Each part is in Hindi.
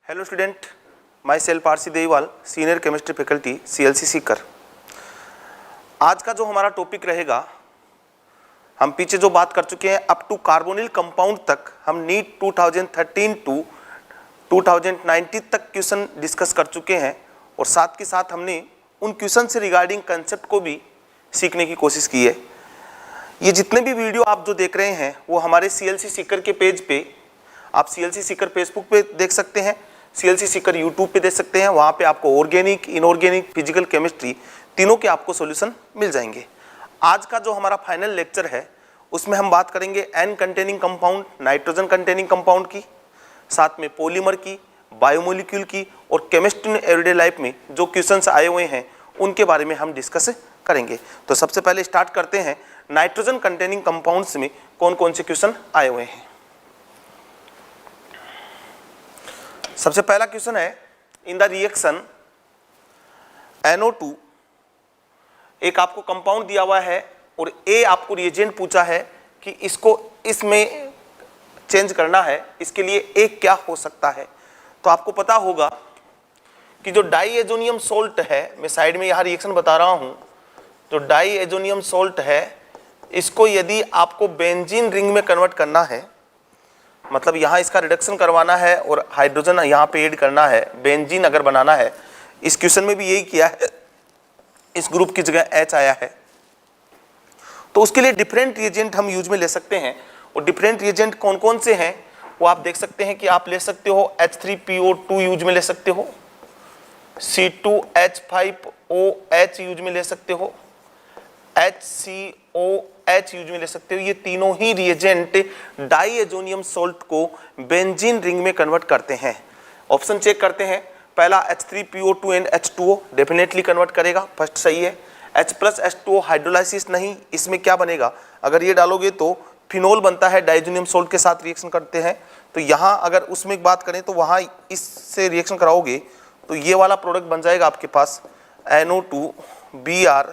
Hello student, myself RC Deviwal, senior chemistry faculty CLC Sikar. आज का जो हमारा टॉपिक रहेगा, हम पीछे जो बात कर चुके हैं अप टू कार्बोनिल कंपाउंड तक, हम नीट 2013 टू 2019 तक क्वेश्चन डिस्कस कर चुके हैं और साथ के साथ हमने उन क्वेश्चन से रिगार्डिंग कंसेप्ट को भी सीखने की कोशिश की है। ये जितने भी वीडियो आप जो देख रहे हैं वो हमारे सीएलसी सीकर के पेज पे, आप सीएलसी सीकर फेसबुक पे देख सकते हैं, सीएलसी सीकर यूट्यूब पे देख सकते हैं। वहाँ पे आपको ऑर्गेनिक, इनऑर्गेनिक, फिजिकल केमिस्ट्री तीनों के आपको सॉल्यूशन मिल जाएंगे। आज का जो हमारा फाइनल लेक्चर है उसमें हम बात करेंगे N containing compound, nitrogen containing compound की, साथ में पॉलीमर की, बायोमोलिक्यूल की और केमिस्ट्री इन एवरीडे लाइफ में जो क्वेश्चंस आए हुए हैं उनके बारे में हम डिस्कस करेंगे। तो सबसे पहले स्टार्ट करते हैं, नाइट्रोजन कंटेनिंग कंपाउंड्स में कौन कौन से क्वेश्चन आए हुए हैं। सबसे पहला क्वेश्चन है, इन द रिएक्शन NO2, एक आपको कंपाउंड दिया हुआ है और ए आपको रिएजेंट पूछा है कि इसको इसमें चेंज करना है, इसके लिए ए क्या हो सकता है। तो आपको पता होगा कि जो डाईएजोनियम सोल्ट है, मैं साइड में यहाँ रिएक्शन बता रहा हूँ, जो डाईएजोनियम सोल्ट है इसको यदि आपको बेंजीन रिंग में कन्वर्ट करना है, मतलब यहाँ इसका रिडक्शन करवाना है और हाइड्रोजन यहाँ पे ऐड करना है, बेंजीन अगर बनाना है, इस क्वेश्चन में भी यही किया है, इस ग्रुप की जगह H आया है। तो उसके लिए डिफरेंट रिएजेंट हम यूज में ले सकते हैं और डिफरेंट रिएजेंट कौन कौन से हैं वो आप देख सकते हैं कि आप ले सकते हो H3PO2 यूज में ले सकते हो, C2H5OH यूज में ले सकते हो, HCOH यूज में ले सकते हो। ये तीनों ही रिएजेंट डाईएजोनियम सोल्ट को बेंजीन रिंग में कन्वर्ट करते हैं। ऑप्शन चेक करते हैं, पहला H3PO2 and H2O definitely convert करेगा, फर्स्ट सही है। H+H2O हाइड्रोलाइसिस नहीं, इसमें क्या बनेगा, अगर ये डालोगे तो फिनोल बनता है, डाईएजोनियम सोल्ट के साथ रिएक्शन करते हैं। तो यहाँ अगर उसमें बात करें तो वहाँ इससे रिएक्शन कराओगे तो ये वाला प्रोडक्ट बन जाएगा आपके पास NO2 Br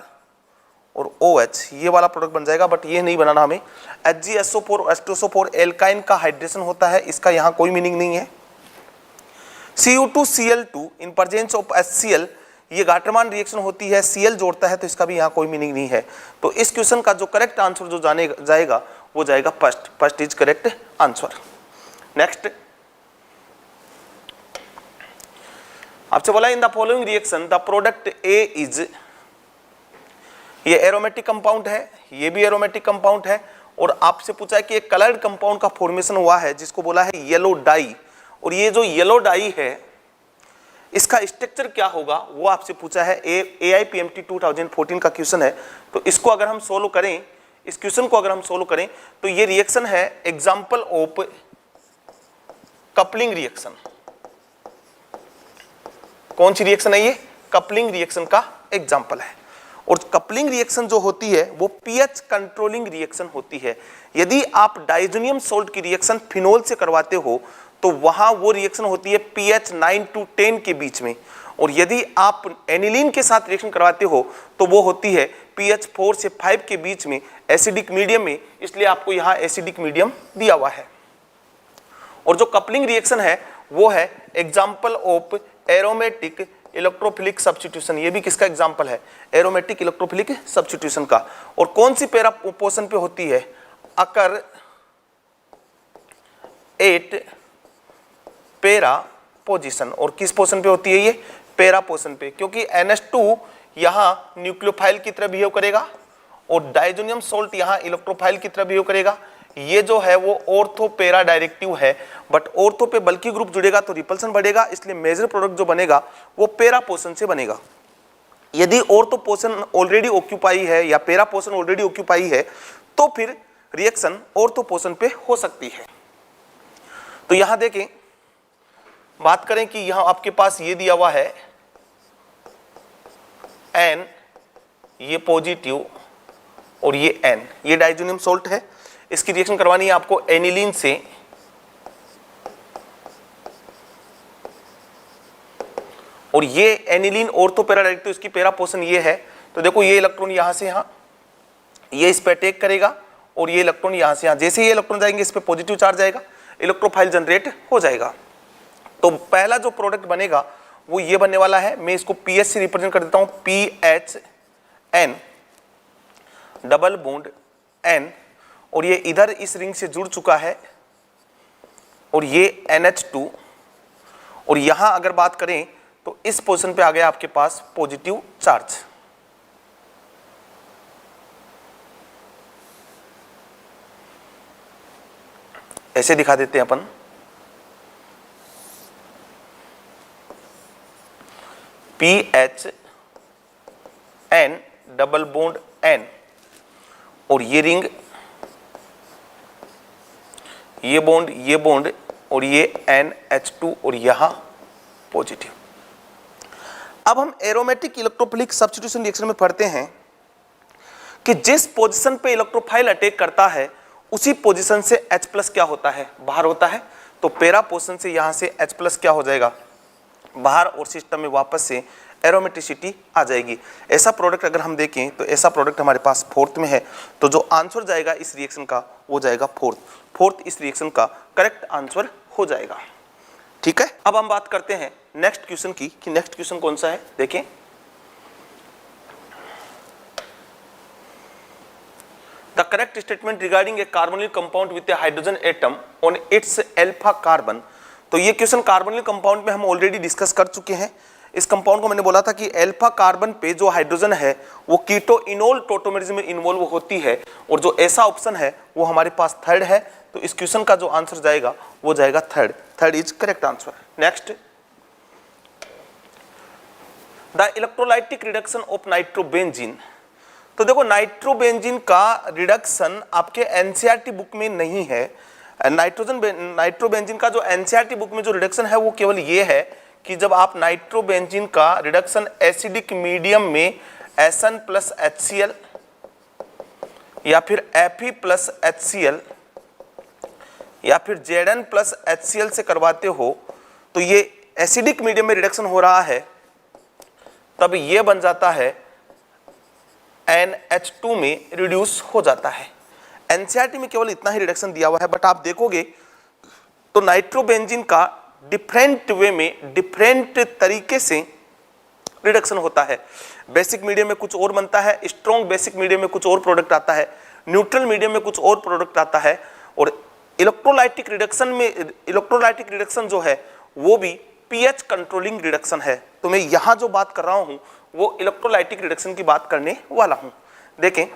और OH, ये वाला प्रोडक्ट बन जाएगा, बट ये नहीं बनाना हमें। HgSO4 H2SO4 एल्काइन का हाइड्रेशन होता है, इसका यहाँ कोई मीनिंग नहीं है। Cu2Cl2 in presence of HCl, ये गाटरमान रिएक्शन होती है, Cl जोड़ता है, तो इसका भी यहाँ कोई मीनिंग नहीं है। तो इस क्वेश्चन का जो करेक्ट आंसर जो जाएगा वो जाएगा first is correct answer. Next, आपसे बोला in the following reaction the product A is, ये एरोमेटिक कंपाउंड है, ये भी एरोमेटिक कंपाउंड है, और आपसे पूछा है कि एक कलर्ड कंपाउंड का फॉर्मेशन हुआ है जिसको बोला है येलो डाई, और ये जो येलो डाई है इसका स्ट्रक्चर क्या होगा वो आपसे पूछा है। AIPMT 2014 का क्वेश्चन है। तो इसको अगर हम सोल्व करें, इस क्वेश्चन को अगर हम सोल्व करें तो ये रिएक्शन है एग्जाम्पल ऑफ कपलिंग रिएक्शन। कौन सी रिएक्शन है ये? कपलिंग रिएक्शन का एग्जाम्पल है। और कपलिंग रिएक्शन जो होती है वो पीएच कंट्रोलिंग रिएक्शन होती है। यदि आप डाइजोनियम सोल्ट की रिएक्शन फिनोल से करवाते हो तो वहां वो रिएक्शन होती है pH 9 to 10 के बीच में, और यदि आप एनिलीन के साथ रिएक्शन करवाते हो तो वो होती है pH 4 से 5 के बीच में, एसिडिक मीडियम में, इसलिए आपको यहाँ एसिडिक मीडियम दिया हुआ है। और जो कपलिंग रिएक्शन है वो है example of aromatic electrophilic substitution. ये भी किसका एग्जाम्पल है? एरोमेटिक इलेक्ट्रोफिलिक सब्स्टिट्यूशन का। और कौन सी पैरा पोजीशन पे होती है? Occur at para position. और किस पोजीशन पे होती है ये? पैरा पोजीशन पे, क्योंकि NH2 यहाँ न्यूक्लियोफाइल की तरह बिहेव करेगा और डाइजोनियम सोल्ट यहाँ इलेक्ट्रोफाइल की तरह बिहेव करेगा। ये जो है वो ऑर्थो पैरा डायरेक्टिव है, बट ऑर्थो पे बल्कि ग्रुप जुड़ेगा तो रिपल्सन बढ़ेगा, इसलिए मेजर प्रोडक्ट जो बनेगा वो पैरा पोजीशन से बनेगा। यदि ऑर्थो पोजीशन ऑलरेडी ऑक्यूपाई है या पैरा पोजीशन ऑलरेडी ऑक्यूपाई है तो फिर रिएक्शन ऑर्थो पोजीशन पे हो सकती है। तो यहां देखें, बात करें कि यहां आपके पास ये दिया हुआ है N, ये पॉजिटिव और ये N, ये डाइजोनियम सोल्ट है। इसकी रिएक्शन करवानी है आपको एनिलीन से, और ये एनिलीन ऑर्थो पैरा डायरेक्टिव, इसकी पैरा पोजीशन ये है। तो देखो ये इलेक्ट्रॉन यहां से यहां, ये इस पे अटैक करेगा और ये इलेक्ट्रॉन यहां से यहां, जैसे ये इलेक्ट्रॉन जाएंगे इस पे पॉजिटिव चार्ज आएगा, इलेक्ट्रोफाइल जनरेट हो जाएगा। तो पहला जो प्रोडक्ट बनेगा वो ये बनने वाला है, मैं इसको पीएच से रिप्रेजेंट कर देता हूं, PHN डबल बॉन्ड N, और ये इधर इस रिंग से जुड़ चुका है, और ये NH2, और यहां अगर बात करें तो इस पोजीशन पे आ गया आपके पास पॉजिटिव चार्ज। ऐसे दिखा देते हैं अपन, PHN डबल बॉन्ड N, और ये रिंग, ये बॉन्ड और ये NH2, और यहां पॉजिटिव। अब हम एरोमेटिक इलेक्ट्रोफिलिक सब्स्टिट्यूशन रिएक्शन में पढ़ते हैं कि जिस पोजीशन पे इलेक्ट्रोफाइल अटैक करता है उसी पोजीशन से H+ क्या होता है, बाहर होता है। तो पैरा पोजीशन से यहां से H+ क्या हो जाएगा, बाहर, और सिस्टम में वापस से एरोमेटिसिटी आ जाएगी। ऐसा प्रोडक्ट अगर हम देखें तो ऐसा प्रोडक्ट हमारे पास फोर्थ में है, तो जो आंसर जाएगा इस रिएक्शन का वो जाएगा फोर्थ इस रिएक्शन का करेक्ट आंसर हो जाएगा। ठीक है, अब हम बात करते हैं नेक्स्ट क्वेश्चन की, कि नेक्स्ट क्वेश्चन कौन सा है। देखें, the correct statement regarding A carbonyl compound with A hydrogen atom on it's alpha carbon. तो ये क्वेश्चन कार्बोनिल कंपाउंड में हम ऑलरेडी डिस्कस कर चुके हैं। इस कंपाउंड को मैंने बोला था कि एल्फा कार्बन पे जो हाइड्रोजन है वो कीटोइनोल टोटोमेरिज्म में इन्वॉल्व होती है, और जो ऐसा ऑप्शन है वो हमारे पास थर्ड है। तो इस क्वेश्चन का जो आंसर जाएगा वो जाएगा third is correct answer. Next, the electrolytic reduction of nitrobenzene. तो देखो, नाइट्रोबेंजीन का रिडक्शन आपके एनसीईआरटी बुक में नहीं है। नाइट्रोबेंजीन का जो एनसीईआरटी बुक में जो रिडक्शन है वो केवल ये है कि जब आप नाइट्रोबेंजीन का रिडक्शन एसिडिक मीडियम में SN प्लस HCl या फिर Fe प्लस HCl या फिर Zn प्लस HCl से करवाते हो, तो ये एसिडिक मीडियम में रिडक्शन हो रहा है, तब ये बन जाता है NH2 में रिड्यूस हो जाता है। एनसीईआरटी में केवल इतना ही रिडक्शन दिया हुआ है, बट आप देखोगे तो नाइट्रोबेंजीन का डिफरेंट वे में, डिफरेंट तरीके से रिडक्शन होता है। बेसिक मीडियम में कुछ और बनता है, स्ट्रॉन्ग बेसिक मीडियम में कुछ और प्रोडक्ट आता है, न्यूट्रल मीडियम में कुछ और प्रोडक्ट आता है, और इलेक्ट्रोलाइटिक रिडक्शन जो है वो भी पीएच कंट्रोलिंग रिडक्शन है। तो मैं यहां जो बात कर रहा हूं वो इलेक्ट्रोलाइटिक रिडक्शन की बात करने वाला हूं। देखें,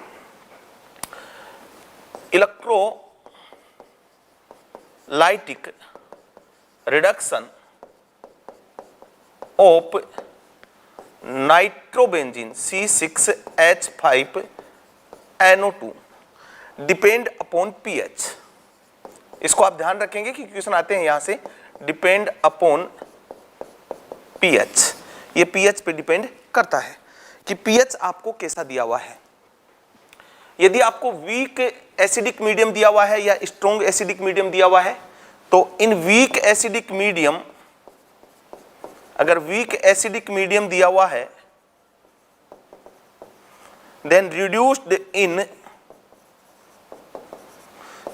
electrolytic reduction of nitrobenzene C6H5NO2 depend upon pH. इसको आप ध्यान रखेंगे कि क्वेश्चन आते हैं यहां से, डिपेंड अपॉन पीएच। ये पीएच पे डिपेंड करता है कि पीएच आपको कैसा दिया हुआ है। यदि आपको वीक एसिडिक मीडियम दिया हुआ है या स्ट्रॉन्ग एसिडिक मीडियम दिया हुआ है, तो इन वीक एसिडिक मीडियम, अगर वीक एसिडिक मीडियम दिया हुआ है, देन रिड्यूस्ड इन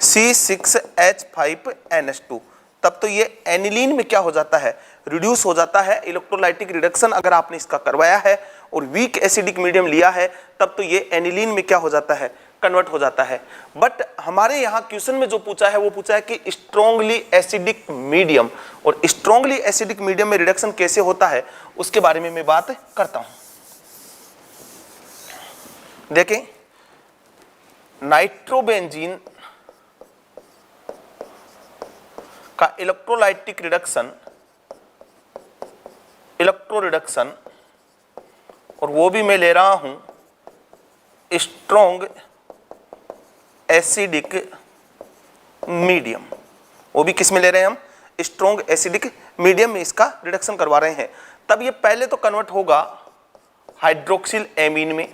C6H5NH2, तब तो ये एनिलीन में क्या हो जाता है, रिड्यूस हो जाता है। इलेक्ट्रोलाइटिक रिडक्शन अगर आपने इसका करवाया है और वीक एसिडिक मीडियम लिया है, तब तो ये एनिलीन में क्या हो जाता है, कन्वर्ट हो जाता है। बट हमारे यहाँ क्वेश्चन में जो पूछा है वो पूछा है कि स्ट्रॉन्गली एसिडिक मीडियम, और स्ट्रॉन्गली एसिडिक मीडियम में रिडक्शन कैसे होता है उसके बारे में मैं बात करता हूं। देखें, नाइट्रोबेंजीन का इलेक्ट्रोलाइटिक रिडक्शन, इलेक्ट्रो रिडक्शन, और वो भी मैं ले रहा हूं स्ट्रॉन्ग एसिडिक मीडियम। वो भी किस में ले रहे हैं हम, स्ट्रॉन्ग एसिडिक मीडियम में इसका रिडक्शन करवा रहे हैं। तब ये पहले तो कन्वर्ट होगा हाइड्रोक्सिल एमीन में,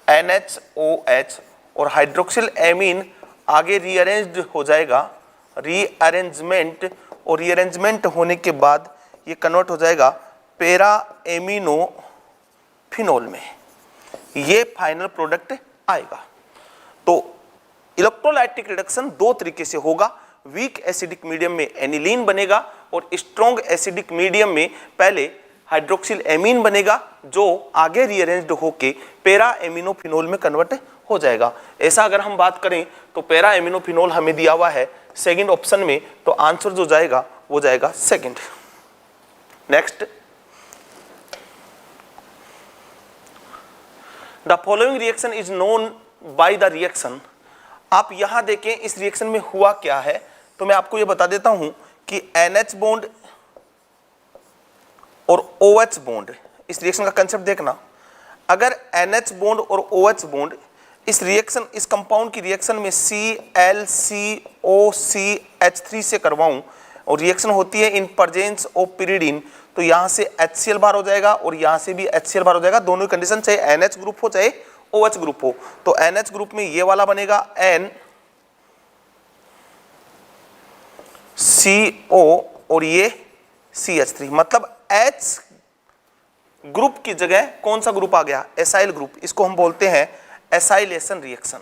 NHOH, और हाइड्रोक्सिल एमीन आगे रीअरेंज्ड हो जाएगा, रीअरेंजमेंट, और रीअरेंजमेंट होने के बाद ये कन्वर्ट हो जाएगा पैरा एमिनोफिनोल में। ये फाइनल प्रोडक्ट आएगा। तो इलेक्ट्रोलाइटिक रिडक्शन दो तरीके से होगा, वीक एसिडिक मीडियम में एनिलीन बनेगा, और स्ट्रॉन्ग एसिडिक मीडियम में पहले हाइड्रोक्सिल एमीन बनेगा जो आगे रीअरेंज्ड होके पैरा एमिनोफिनोल में कन्वर्ट हो जाएगा। ऐसा अगर हम बात करें तो पैरा एमिनोफिनोल हमें दिया हुआ है सेकंड ऑप्शन में, तो आंसर जो जाएगा वो जाएगा second. Next, the following reaction is known by the reaction. आप यहां देखें इस रिएक्शन में हुआ क्या है, तो मैं आपको यह बता देता हूं कि NH बॉन्ड और OH बॉन्ड, इस रिएक्शन का कंसेप्ट देखना। अगर NH बॉन्ड और OH बॉन्ड इस रिएक्शन, इस कंपाउंड की रिएक्शन में ClCOCH3 से करवाऊं और रिएक्शन होती है इन प्रेजेंस ऑफ pyridine, तो यहां से HCl बाहर हो जाएगा और यहां से भी HCl बाहर हो जाएगा। दोनों कंडीशन चाहे NH ग्रुप हो चाहे OH ग्रुप हो। तो NH ग्रुप में ये वाला बनेगा NCO और ये CH3, मतलब H ग्रुप की जगह कौन सा ग्रुप आ गया, एसाइल ग्रुप। इसको हम बोलते हैं एसाइलेशन रिएक्शन।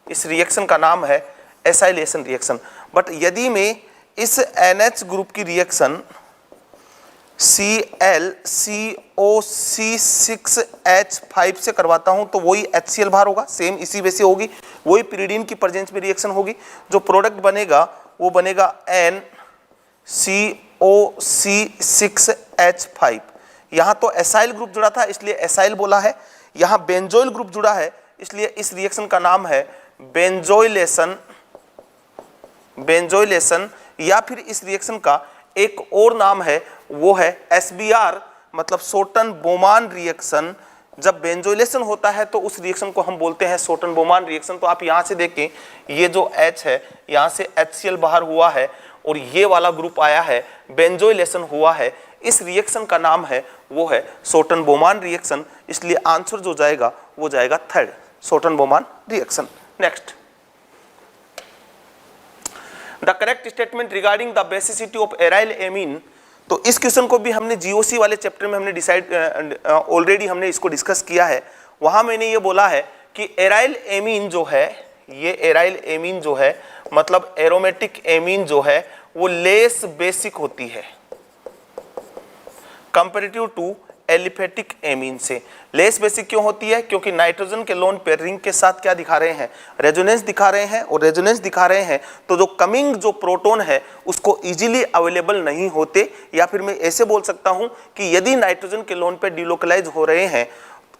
इस रिएक्शन का नाम है एसाइलेशन रिएक्शन। बट यदि मैं इस NH ग्रुप की रिएक्शन ClCO6H5 से करवाता हूं तो वही HCl बाहर होगा, सेम इसी वैसे होगी, वही pyridine की प्रेजेंस में रिएक्शन होगी। जो प्रोडक्ट बनेगा वो बनेगा NCO6H5। यहां तो एसाइल ग्रुप जुड़ा था इसलिए एसाइल बोला है, यहां बेंजोइल ग्रुप जुड़ा है इसलिए इस रिएक्शन का नाम है बेंजोइलेशन, या फिर इस रिएक्शन का एक और नाम है वो है SBR, मतलब सोटन बोमान रिएक्शन। जब बेंजोइलेशन होता है तो उस रिएक्शन को हम बोलते हैं सोटन बोमान रिएक्शन। तो आप यहां से देखें ये जो H है यहां से HCl बाहर हुआ है और ये वाला ग्रुप आया है, बेंजोइलेशन हुआ है। इस रिएक्शन का नाम है वो है सोटन बोमान रिएक्शन, इसलिए आंसर जो जाएगा वो जाएगा third, Schotten Baumann reaction. Next, the correct statement regarding the basicity of aryl amine. तो इस क्वेश्चन को भी हमने GOC वाले चैप्टर में हमने डिसाइड ऑलरेडी हमने इसको डिस्कस किया है। वहां मैंने ये बोला है कि एराइल एमीन जो है, ये एराइल एमीन जो है मतलब एरोमेटिक एमीन जो है वो लेस बेसिक होती है कंपैरेटिव टू एलिफेटिक एमीन से। लेस बेसिक क्यों होती है? क्योंकि नाइट्रोजन के लोन पेयर रिंग के साथ क्या दिखा रहे हैं, रेजोनेंस दिखा रहे हैं, और रेजोनेंस दिखा रहे हैं तो जो कमिंग जो प्रोटॉन है उसको इजीली अवेलेबल नहीं होते। या फिर मैं ऐसे बोल सकता हूं कि यदि नाइट्रोजन के लोन पेयर डिलोकलाइज हो रहे हैं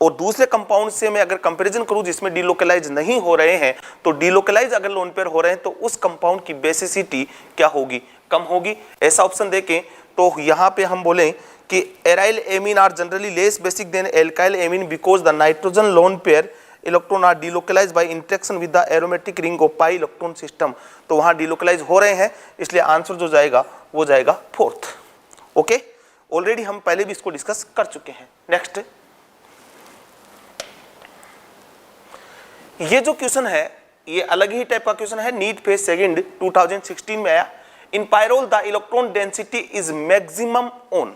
और दूसरे कंपाउंड से मैं अगर कंपैरिजन करूं जिसमें डिलोकलाइज नहीं हो रहे हैं, तो डिलोकलाइज अगर लोन पेयर हो रहे हैं तो उस कंपाउंड की बेसिसिटी क्या होगी, कम होगी। ऐसा ऑप्शन देखें तो यहां पे हम बोलें कि aryl amine are generally less basic than alkyl amine because the nitrogen lone pair electron are delocalise by interaction with the aromatic ring of pi electron system. तो वहां डिलोकलाइज हो रहे हैं, इसलिए आंसर जो जाएगा वो जाएगा फोर्थ। ओके, ऑलरेडी हम पहले भी इसको डिस्कस कर चुके हैं। नेक्स्ट, ये जो क्वेश्चन है ये अलग ही टाइप का क्वेश्चन है, नीट फेज सेकंड 2016 में आया। In pyrrole the electron density is maximum on.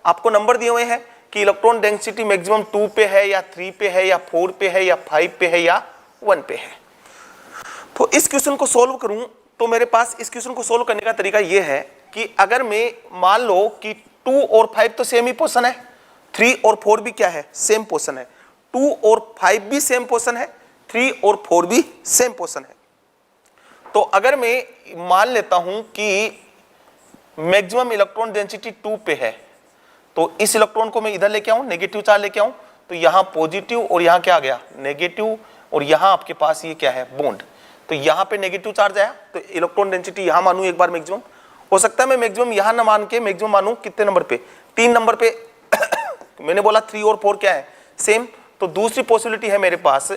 आपको नंबर दिए हुए हैं कि इलेक्ट्रॉन डेंसिटी मैक्सिमम 2 पे है या 3 पे है या 4 पे है या 5 पे है या 1 पे है। तो इस क्वेश्चन को सोल्व करूं तो मेरे पास इस क्वेश्चन को सोल्व करने का तरीका यह है कि अगर मैं मान लो कि 2 और 5 तो सेम ही पोजीशन है, 3 और 4 भी क्या है, सेम पोजीशन है, 2 और 5 भी सेम पोजीशन है, 3 और 4 भी सेम पोजीशन है। तो अगर मैं मान लेता हूं कि मैक्सिमम इलेक्ट्रॉन डेंसिटी 2 पे है तो इस इलेक्ट्रॉन को मैं इधर लेके आऊं, नेगेटिव चार्ज लेके आऊं, तो यहां पॉजिटिव और यहां क्या आ गया, नेगेटिव, और यहां आपके पास ये क्या है, बॉन्ड। तो यहां पे नेगेटिव चार्ज आया तो इलेक्ट्रॉन डेंसिटी यहां मानूं एक बार मैक्सिमम, हो सकता है मैं मैक्सिमम यहां ना मान के मैक्सिमम मानूं कितने नंबर पे, 3 नंबर पे। मैंने बोला 3 और 4 क्या है, सेम। तो दूसरी पॉसिबिलिटी है मेरे पास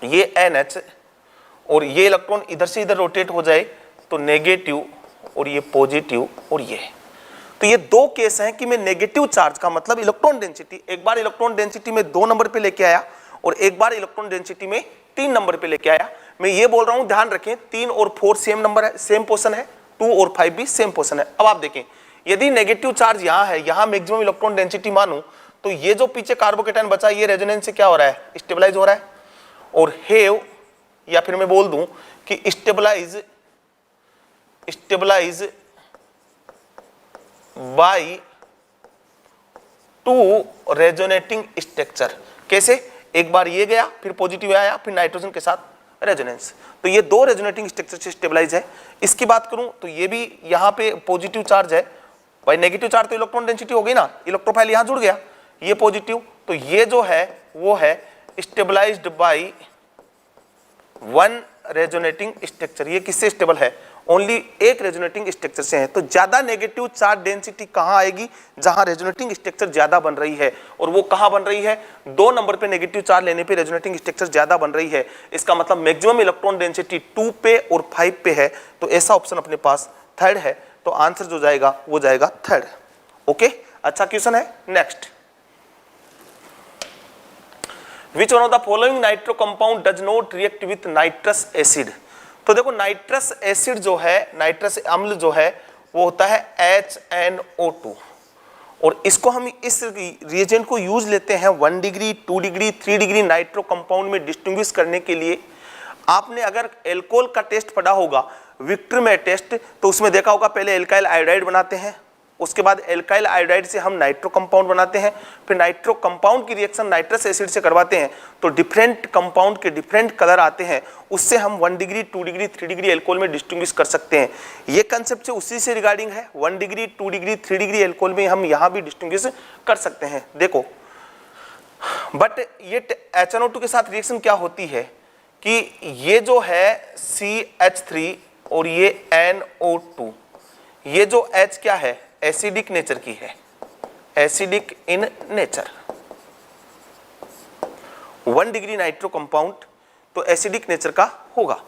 ये NH और ये इलेक्ट्रॉन इधर से इधर रोटेट हो जाए तो नेगेटिव और ये पॉजिटिव और ये। तो ये 2 केस हैं कि मैं नेगेटिव चार्ज का मतलब इलेक्ट्रॉन डेंसिटी एक बार इलेक्ट्रॉन डेंसिटी में 2 नंबर पे लेके आया और एक बार इलेक्ट्रॉन डेंसिटी में 3 नंबर पे लेके आया। मैं ये बोल रहा हूं, ध्यान रखें 3 और 4 सेम नंबर है, सेम पोजीशन है, 2 और 5 भी सेम पोजीशन है। अब आप देखें यदि नेगेटिव चार्ज यहां है, यहां मैक्सिमम इलेक्ट्रॉन डेंसिटी मानूं तो ये जो पीछे कार्बोकेटायन बचा ये रेजोनेंस से क्या हो रहा है, स्टेबलाइज हो रहा है, और हेव या फिर मैं बोल दूं कि stabilise stabilise by two resonating structure. कैसे? एक बार ये गया, फिर पॉजिटिव आया, फिर नाइट्रोजन के साथ रेजोनेंस, तो ये दो रेजोनेटिंग स्ट्रक्चर से स्टेबलाइज है। इसकी बात करूं तो ये भी यहाँ पे पॉजिटिव चार्ज है भाई, नेगेटिव चार्ज तो इलेक्ट्रॉन डेंसिटी हो गई ना, इलेक्ट्रोफाइल यहाँ जुड़ गया, ये पॉजिटिव, तो ये जो है वो है stabilised by one resonating structure. ये किससे स्टेबल है? ओनली एक रेजोनेटिंग स्ट्रक्चर से है। तो ज्यादा नेगेटिव चार्ज डेंसिटी कहां आएगी? जहां रेजोनेटिंग स्ट्रक्चर ज्यादा बन रही है, और वो कहां बन रही है? 2 नंबर पे नेगेटिव चार्ज लेने पे रेजोनेटिंग स्ट्रक्चर ज्यादा बन रही है। इसका मतलब मैक्सिमम इलेक्ट्रॉन डेंसिटी 2 पे और 5 पे है, तो ऐसा ऑप्शन अपने पास थर्ड है। तो आंसर जो जाएगा वो जाएगा थर्ड। ओके, अच्छा क्वेश्चन है next. Which one of the following nitro compound does not react with nitrous acid? तो देखो नाइट्रस एसिड जो है, नाइट्रस अम्ल जो है वो होता है HNO2, और इसको हम इस रिएजेंट को यूज लेते हैं 1 degree 2 degree 3 degree nitro compound में डिस्टिंग्विश करने के लिए। आपने अगर एल्कोहल का टेस्ट पढ़ा होगा, विक्टर में टेस्ट, तो उसमें देखा होगा पहले एल्काइल आयोडाइड बनाते हैं, उसके बाद एल्काइल आयोडाइड से हम नाइट्रो कंपाउंड बनाते हैं, फिर नाइट्रो कंपाउंड की रिएक्शन नाइट्रस एसिड से करवाते हैं, तो डिफरेंट कंपाउंड के डिफरेंट कलर आते हैं, उससे हम 1 डिग्री 2 डिग्री 3 डिग्री एल्कोहल में डिस्टिंग्विश कर सकते हैं। ये कंसेप्ट से उसी से रिगार्डिंग है, 1 डिग्री 2 डिग्री 3 डिग्री एल्कोहल में हम यहाँ भी डिस्टिंग्विश कर सकते हैं। देखो बट ये HNO2 के साथ रिएक्शन क्या होती है कि ये जो है CH3 और ये NO2, ये जो H क्या है? एसिडिक नेचर की है, acidic in nature. 1 degree nitro compound तो एसिडिक नेचर का होगा।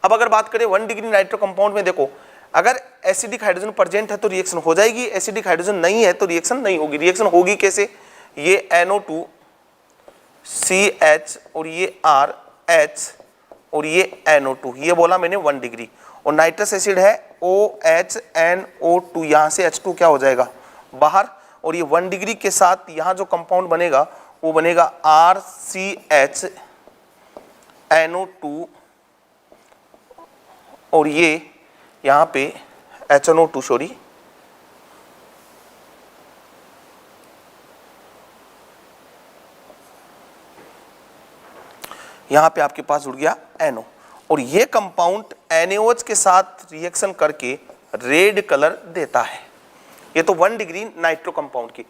अब अगर बात करें 1 डिग्री नाइट्रो कंपाउंड में, देखो अगर एसिडिक हाइड्रोजन प्रेजेंट है तो रिएक्शन हो जाएगी, एसिडिक हाइड्रोजन नहीं है तो रिएक्शन नहीं होगी। रिएक्शन होगी कैसे? ये NO2 CH और ये RH और ये NO2, ये बोला मैंने 1 डिग्री, और नाइट्रस एसिड है OHNO2, यहाँ से H2 क्या हो जाएगा? बाहर, और ये 1 डिग्री के साथ यहाँ जो कंपाउंड बनेगा वो बनेगा RCHNO2, और ये यहाँ पे HNO2 सॉरी, यहाँ पे आपके पास जुड़ गया NO, और ये कंपाउंड NaOH के साथ रिएक्शन करके रेड कलर देता है। ये तो 1 डिग्री नाइट्रो कंपाउंड की।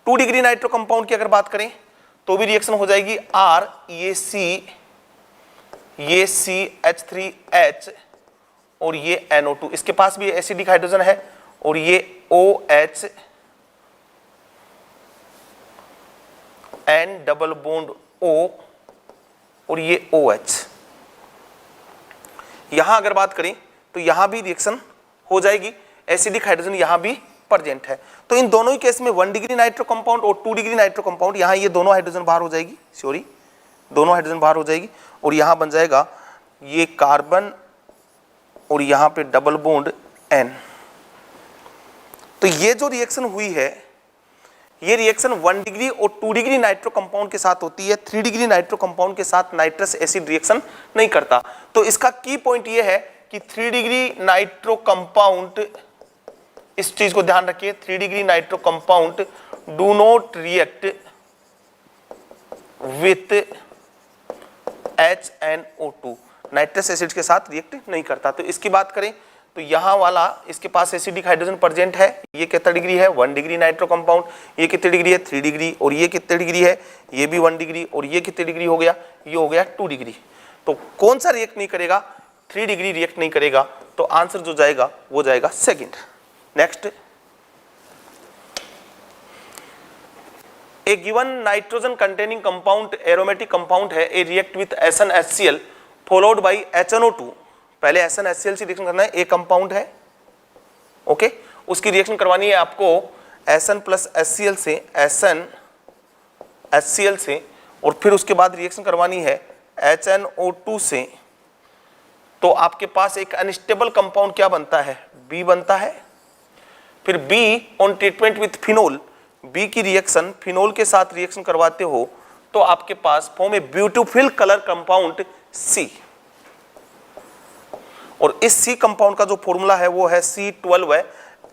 2 डिग्री नाइट्रो कंपाउंड की अगर बात करें तो भी रिएक्शन हो जाएगी, R ये CH3H और ये NO2, इसके पास भी एसिडिक हाइड्रोजन है, और ये OH N double bond O और ये OH। यहां अगर बात करें तो यहां भी रिएक्शन हो जाएगी, एसिडिक हाइड्रोजन यहां भी प्रेजेंट है। तो इन दोनों ही केस में 1 डिग्री नाइट्रो कंपाउंड और 2 डिग्री नाइट्रो कंपाउंड, यहां ये दोनों हाइड्रोजन बाहर हो जाएगी, सॉरी दोनों हाइड्रोजन बाहर हो जाएगी, और यहां बन जाएगा ये कार्बन और यहां पे डबल बॉन्ड N। तो ये जो रिएक्शन हुई है, ये रिएक्शन 1 डिग्री और 2 डिग्री नाइट्रो कंपाउंड के साथ होती है, 3 डिग्री नाइट्रो कंपाउंड के साथ नाइट्रस एसिड रिएक्शन नहीं करता। तो इसका की पॉइंट ये है कि 3 डिग्री नाइट्रो कंपाउंड, इस चीज को ध्यान रखिए, 3 degree nitro compound do not react with HNO2, nitrous acid के साथ रिएक्ट नहीं करता। तो इसकी बात करें तो यहाँ वाला इसके पास एसिडिक हाइड्रोजन प्रेजेंट है, ये कितना डिग्री है? 1 डिग्री नाइट्रो कंपाउंड। ये कितनी डिग्री है? 3 डिग्री। और ये कितनी डिग्री है? ये भी 1 डिग्री। और ये कितनी डिग्री हो गया? ये हो गया 2 डिग्री। तो कौन सा रिएक्ट नहीं करेगा? 3 डिग्री रिएक्ट नहीं करेगा। तो आंसर जो जाएगा वो जाएगा second. Next, a given nitrogen containing compound aromatic compound है, A react with SnHCl followed by HNO2। पहले SnHCl से रिएक्शन करना है, ए कंपाउंड है, ओके, उसकी रिएक्शन करवानी है आपको Sn प्लस HCl से, SnHCl से, और फिर उसके बाद रिएक्शन करवानी है HNO2 से। तो आपके पास एक अनस्टेबल कंपाउंड क्या बनता है? B बनता है। फिर B on treatment with phenol, B की रिएक्शन फिनोल के साथ रिएक्शन करवाते हो तो आपके पास form a beautiful colour compound C। और इस सी कंपाउंड का जो फॉर्मूला है वो है C12 है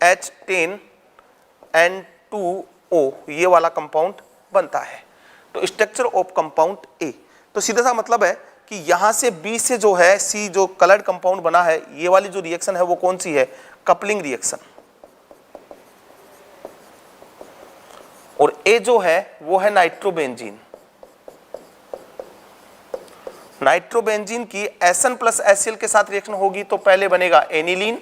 H10N2O, ये वाला कंपाउंड बनता है। तो स्ट्रक्चर ऑफ कंपाउंड ए, तो सीधा सा मतलब है कि यहां से बी से जो है सी जो कलर्ड कंपाउंड बना है, ये वाली जो रिएक्शन है वो कौन सी है, कपलिंग रिएक्शन। और ए जो है वो है नाइट्रोबेंजीन। नाइट्रोबेंजीन की SN प्लस HCl के साथ रिएक्शन होगी तो पहले बनेगा एनिलीन,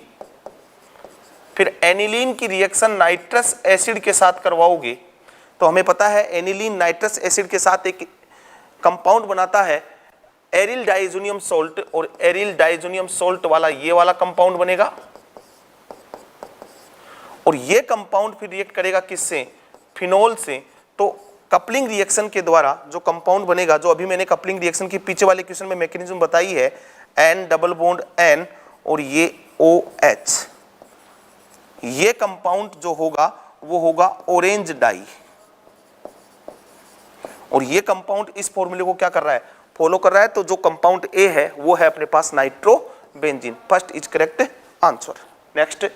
फिर एनिलीन की रिएक्शन नाइट्रस एसिड के साथ करवाओगे तो हमें पता है एनिलीन नाइट्रस एसिड के साथ एक कंपाउंड बनाता है एरिल डाइजोनियम सोल्ट, और एरिल डाइजोनियम सोल्ट वाला ये वाला कंपाउंड बनेगा। और ये कंपाउंड फिर रिएक्ट करेगा किससे, फिनोल से। तो कपलिंग रिएक्शन के द्वारा जो कंपाउंड बनेगा, जो अभी मैंने कपलिंग रिएक्शन की पीछे वाले क्वेश्चन में मैकेनिज्म बताई है, N डबल बॉन्ड N और ये OH, ये कंपाउंड जो होगा वो होगा ऑरेंज डाई। और ये कंपाउंड इस फॉर्मूले को क्या कर रहा है, फॉलो कर रहा है। तो जो कंपाउंड ए है वो है अपने पास nitrobenzene. First is correct answer. Next,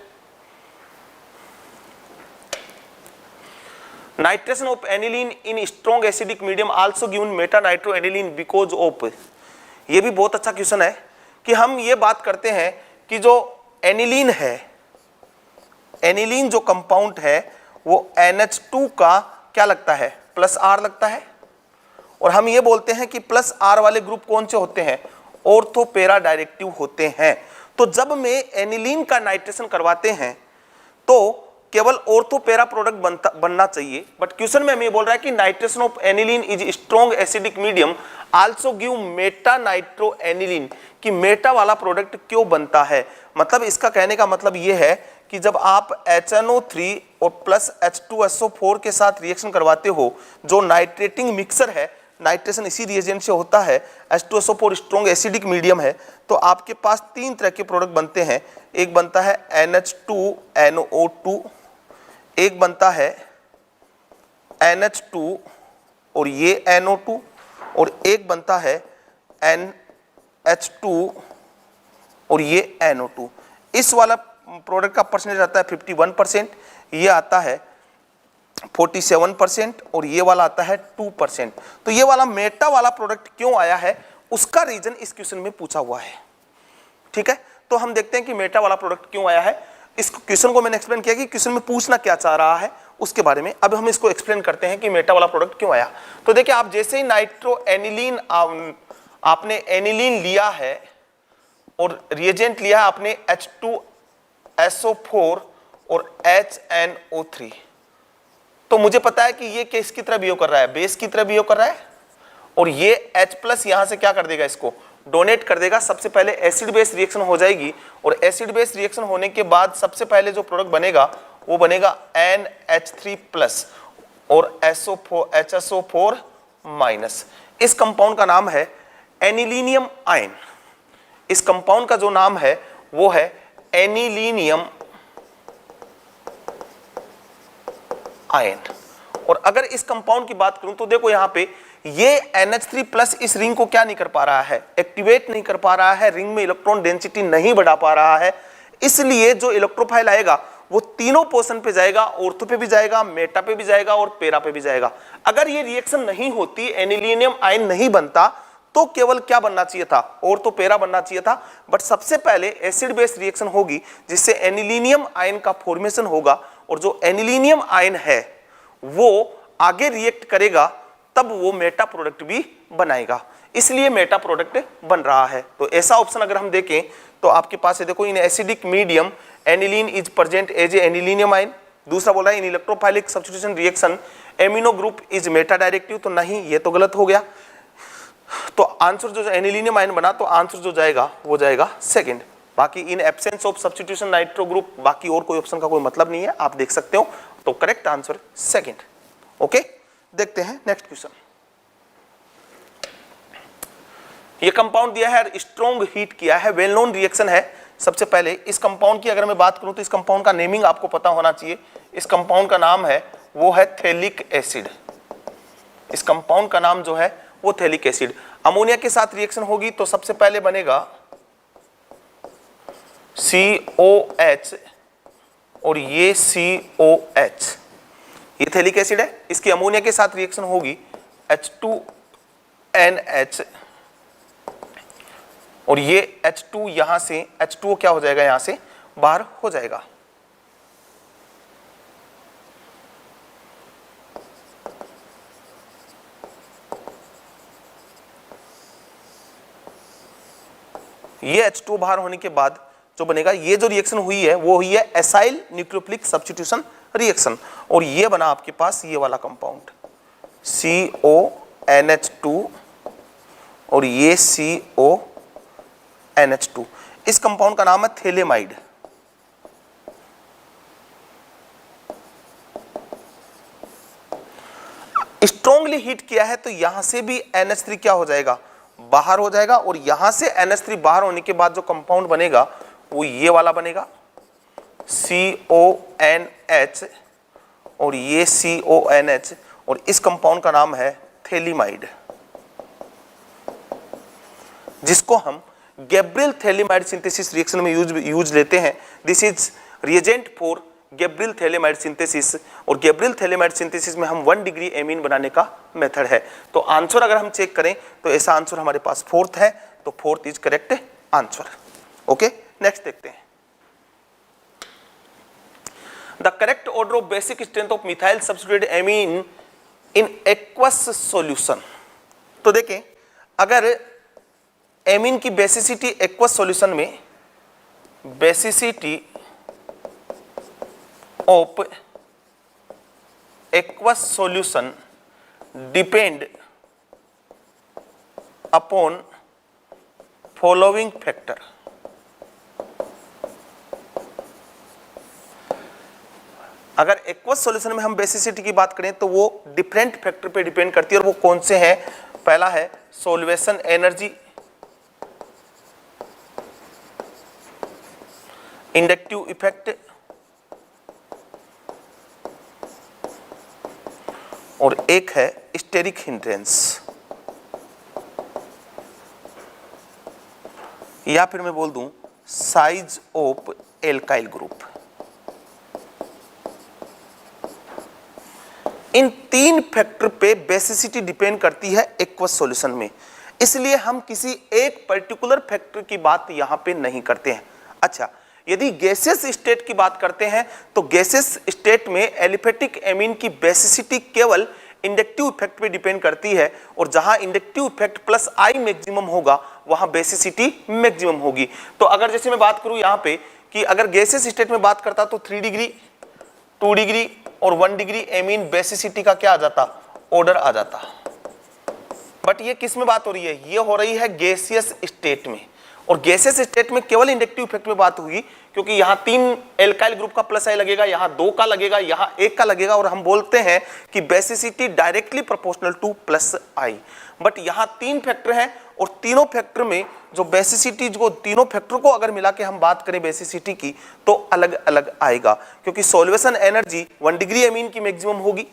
nitration of aniline in strong acidic medium also given meta nitro aniline because of, ये भी बहुत अच्छा क्वेश्चन है कि हम ये बात करते हैं कि जो एनिलीन है, एनिलीन जो कंपाउंड है वो NH2 का क्या लगता है, प्लस R लगता है। और हम ये बोलते हैं कि प्लस R वाले ग्रुप कौन से होते हैं, ऑर्थो पैरा डायरेक्टिव होते हैं। तो जब में एनिलीन का नाइट्रेशन करवाते हैं तो केवल ऑर्थो पैरा प्रोडक्ट बनना चाहिए, बट क्वेश्चन में हमें ये बोल रहा है कि nitration of aniline is strong acidic medium also give Meta nitro aniline, कि मेटा वाला प्रोडक्ट क्यों बनता है। मतलब इसका कहने का मतलब ये है कि जब आप HNO3 और प्लस H2SO4 के साथ रिएक्शन करवाते हो, जो नाइट्रेटिंग मिक्सर है, नाइट्रेशन इसी रिएजेंट से होता है, H2SO4 स्ट्रॉन्ग एसिडिक मीडियम है, तो आपके पास तीन तरह के प्रोडक्ट बनते हैं। एक बनता है NH2NO2, एक बनता है NH2 और ये NO2, और एक बनता है NH2 और ये NO2। इस वाला प्रोडक्ट का परसेंटेज आता है 51%, ये आता है 47% और ये वाला आता है 2%। तो ये वाला मेटा वाला प्रोडक्ट क्यों आया है, उसका रीजन इस क्वेश्चन में पूछा हुआ है। ठीक है, तो हम देखते हैं कि मेटा वाला प्रोडक्ट क्यों आया है। इस क्वेश्चन को मैंने एक्सप्लेन किया कि क्वेश्चन में पूछना क्या चाह रहा है उसके बारे में। अब हम इसको एक्सप्लेन करते हैं कि मेटा वाला प्रोडक्ट क्यों आया। तो देखिए, आप जैसे ही नाइट्रो एनिलीन, आपने एनिलीन लिया है और रिएजेंट लिया आपने H2SO4 और HNO3, तो मुझे पता है कि ये किसकी तरह बिहेव कर रहा है, बेस की तरह बिहेव कर रहा है। और ये H+ यहां से क्या कर देगा, इसको डोनेट कर देगा। सबसे पहले एसिड बेस रिएक्शन हो जाएगी, और एसिड बेस रिएक्शन होने के बाद सबसे पहले जो प्रोडक्ट बनेगा वो बनेगा NH3+ और HSO4-। इस कंपाउंड का नाम है एनिलीनियम आयन। इस कंपाउंड का जो नाम है वो है एनिलीनियम आयन। और अगर इस कंपाउंड की बात करूं तो देखो यहां पे ये NH3+ इस रिंग को क्या नहीं कर पा रहा है, एक्टिवेट नहीं कर पा रहा है, रिंग में इलेक्ट्रॉन डेंसिटी नहीं बढ़ा पा रहा है। इसलिए जो इलेक्ट्रोफाइल आएगा वो तीनों पोर्शन पे जाएगा, ऑर्थो पे भी जाएगा, मेटा पे भी जाएगा और पैरा पे भी जाएगा। अगर ये रिएक्शन नहीं होती, एनिलीनियम आयन नहीं बनता, तो केवल क्या बनना चाहिए था, ऑर्थो पैरा बनना चाहिए था। बट सबसे पहले एसिड बेस रिएक्शन होगी जिससे एनिलीनियम आयन का फॉर्मेशन होगा, और जो एनिलीनियम आयन है वो आगे रिएक्ट करेगा, तब वो मेटा प्रोडक्ट भी बनाएगा। इसलिए मेटा प्रोडक्ट बन रहा है। तो ऐसा ऑप्शन अगर हम देखें तो आपके पास है, देखो, in acidic medium aniline is present as a anilinium ion. दूसरा बोला in electrophilic substitution reaction amino group is meta directive, तो नहीं, ये तो गलत हो गया। तो आंसर जो एनिलीनियम आयन बना, तो आंसर जो जाएगा वो जाएगा सेकंड। बाकी in absence of substitution nitro group, बाकी और कोई ऑप्शन का कोई मतलब नहीं है, आप देख सकते हो। तो करेक्ट आंसर सेकंड। ओके, देखते हैं नेक्स्ट क्वेश्चन। ये कंपाउंड दिया है, स्ट्रॉन्ग हीट किया है, वेल नोन रिएक्शन है। सबसे पहले इस कंपाउंड की अगर मैं बात करूं तो इस कंपाउंड का नेमिंग आपको पता होना चाहिए। इस कंपाउंड का नाम है वो है थैलिक एसिड। इस कंपाउंड का नाम जो है वो थैलिक एसिड। अमोनिया के साथ रिएक्शन होगी तो सबसे पहले बनेगा COH और ये COH, ये थैलिक एसिड है, इसकी अमोनिया के साथ रिएक्शन होगी H2NH और ये H2 यहां से H2O क्या हो जाएगा, यहां से बाहर हो जाएगा। ये H2O बाहर होने के बाद जो बनेगा, ये जो रिएक्शन हुई है वो हुई है एसाइल न्यूक्लियोफिलिक सब्स्टिट्यूशन रिएक्शन, और ये बना आपके पास ये वाला कंपाउंड CONH2 और ये CONH2। इस कंपाउंड का नाम है थैलेमाइड। स्ट्रॉन्गली हीट किया है तो यहां से भी NH3 क्या हो जाएगा, बाहर हो जाएगा, और यहां से NH3 बाहर होने के बाद जो कंपाउंड बनेगा वो ये वाला बनेगा CONH और ये CONH, और इस कंपाउंड का नाम है थैलेमाइड, जिसको हम गैब्रियल थैलेमाइड सिंथेसिस रिएक्शन में यूज लेते हैं। This is reagent for Gabriel phthalimide synthesis, और गैब्रियल थैलेमाइड सिंथेसिस में हम 1 डिग्री एमीन बनाने का मेथड है। तो आंसर अगर हम चेक करें तो ऐसा आंसर हमारे पास 4th है, तो 4th is correct answer. Okay, next देखते हैं। The correct order of basic strength of methyl substituted amine in aqueous solution. तो देखें, अगर एमीन की बेसिसिटी एक्वस सॉल्यूशन में, basicity of aqueous solution depend upon following factor। अगर एक्वस सॉल्यूशन में हम बेसिसिटी की बात करें तो वो डिफरेंट फैक्टर पे डिपेंड करती है, और वो कौन से हैं? पहला है सॉल्वेशन एनर्जी, इंडक्टिव इफेक्ट, और एक है स्टेरिक हिंड्रेंस, या फिर मैं बोल दूं size of alkyl group. In 3 factor पे बेसिसिटी डिपेंड करती है एक्वस सॉल्यूशन में, इसलिए हम किसी एक पर्टिकुलर फैक्टर की बात यहां पे नहीं करते हैं। अच्छा, यदि गैसेस स्टेट की बात करते हैं तो गैसेस स्टेट में एलिफेटिक एमीन की बेसिसिटी केवल इंडक्टिव इफेक्ट पे डिपेंड करती है, और जहां inductive effect plus I maximum होगा वहां बेसिसिटी मैक्सिमम होगी। तो अगर जैसे मैं बात करूं यहां पे कि अगर गैसेस स्टेट में बात करता तो 3 डिग्री, 2 डिग्री और 1 डिग्री एमीन बेसिसिटी का क्या आ जाता, ऑर्डर आ जाता। बट ये किस में बात हो रही है? ये हो रही है गैसियस स्टेट में, और गैसेस स्टेट में केवल इंडक्टिव इफेक्ट में बात होगी, क्योंकि यहाँ 3 एल्काइल ग्रुप का प्लस आई लगेगा, यहाँ 2 का लगेगा, यहाँ 1 का लगेगा, और हम बोलते हैं कि basicity directly proportional two plus I. But यहाँ 3 फैक्टर हैं, और तीनों फैक्टर में जो बेसिसिटी, जो तीनों फैक्टर को अगर मिला के हम बात करें बेसिसिटी की तो अलग अलग आएगा, क्योंकि सॉल्वेशन एनर्जी 1 डिग्री एमीन की मैक्सिमम होगी,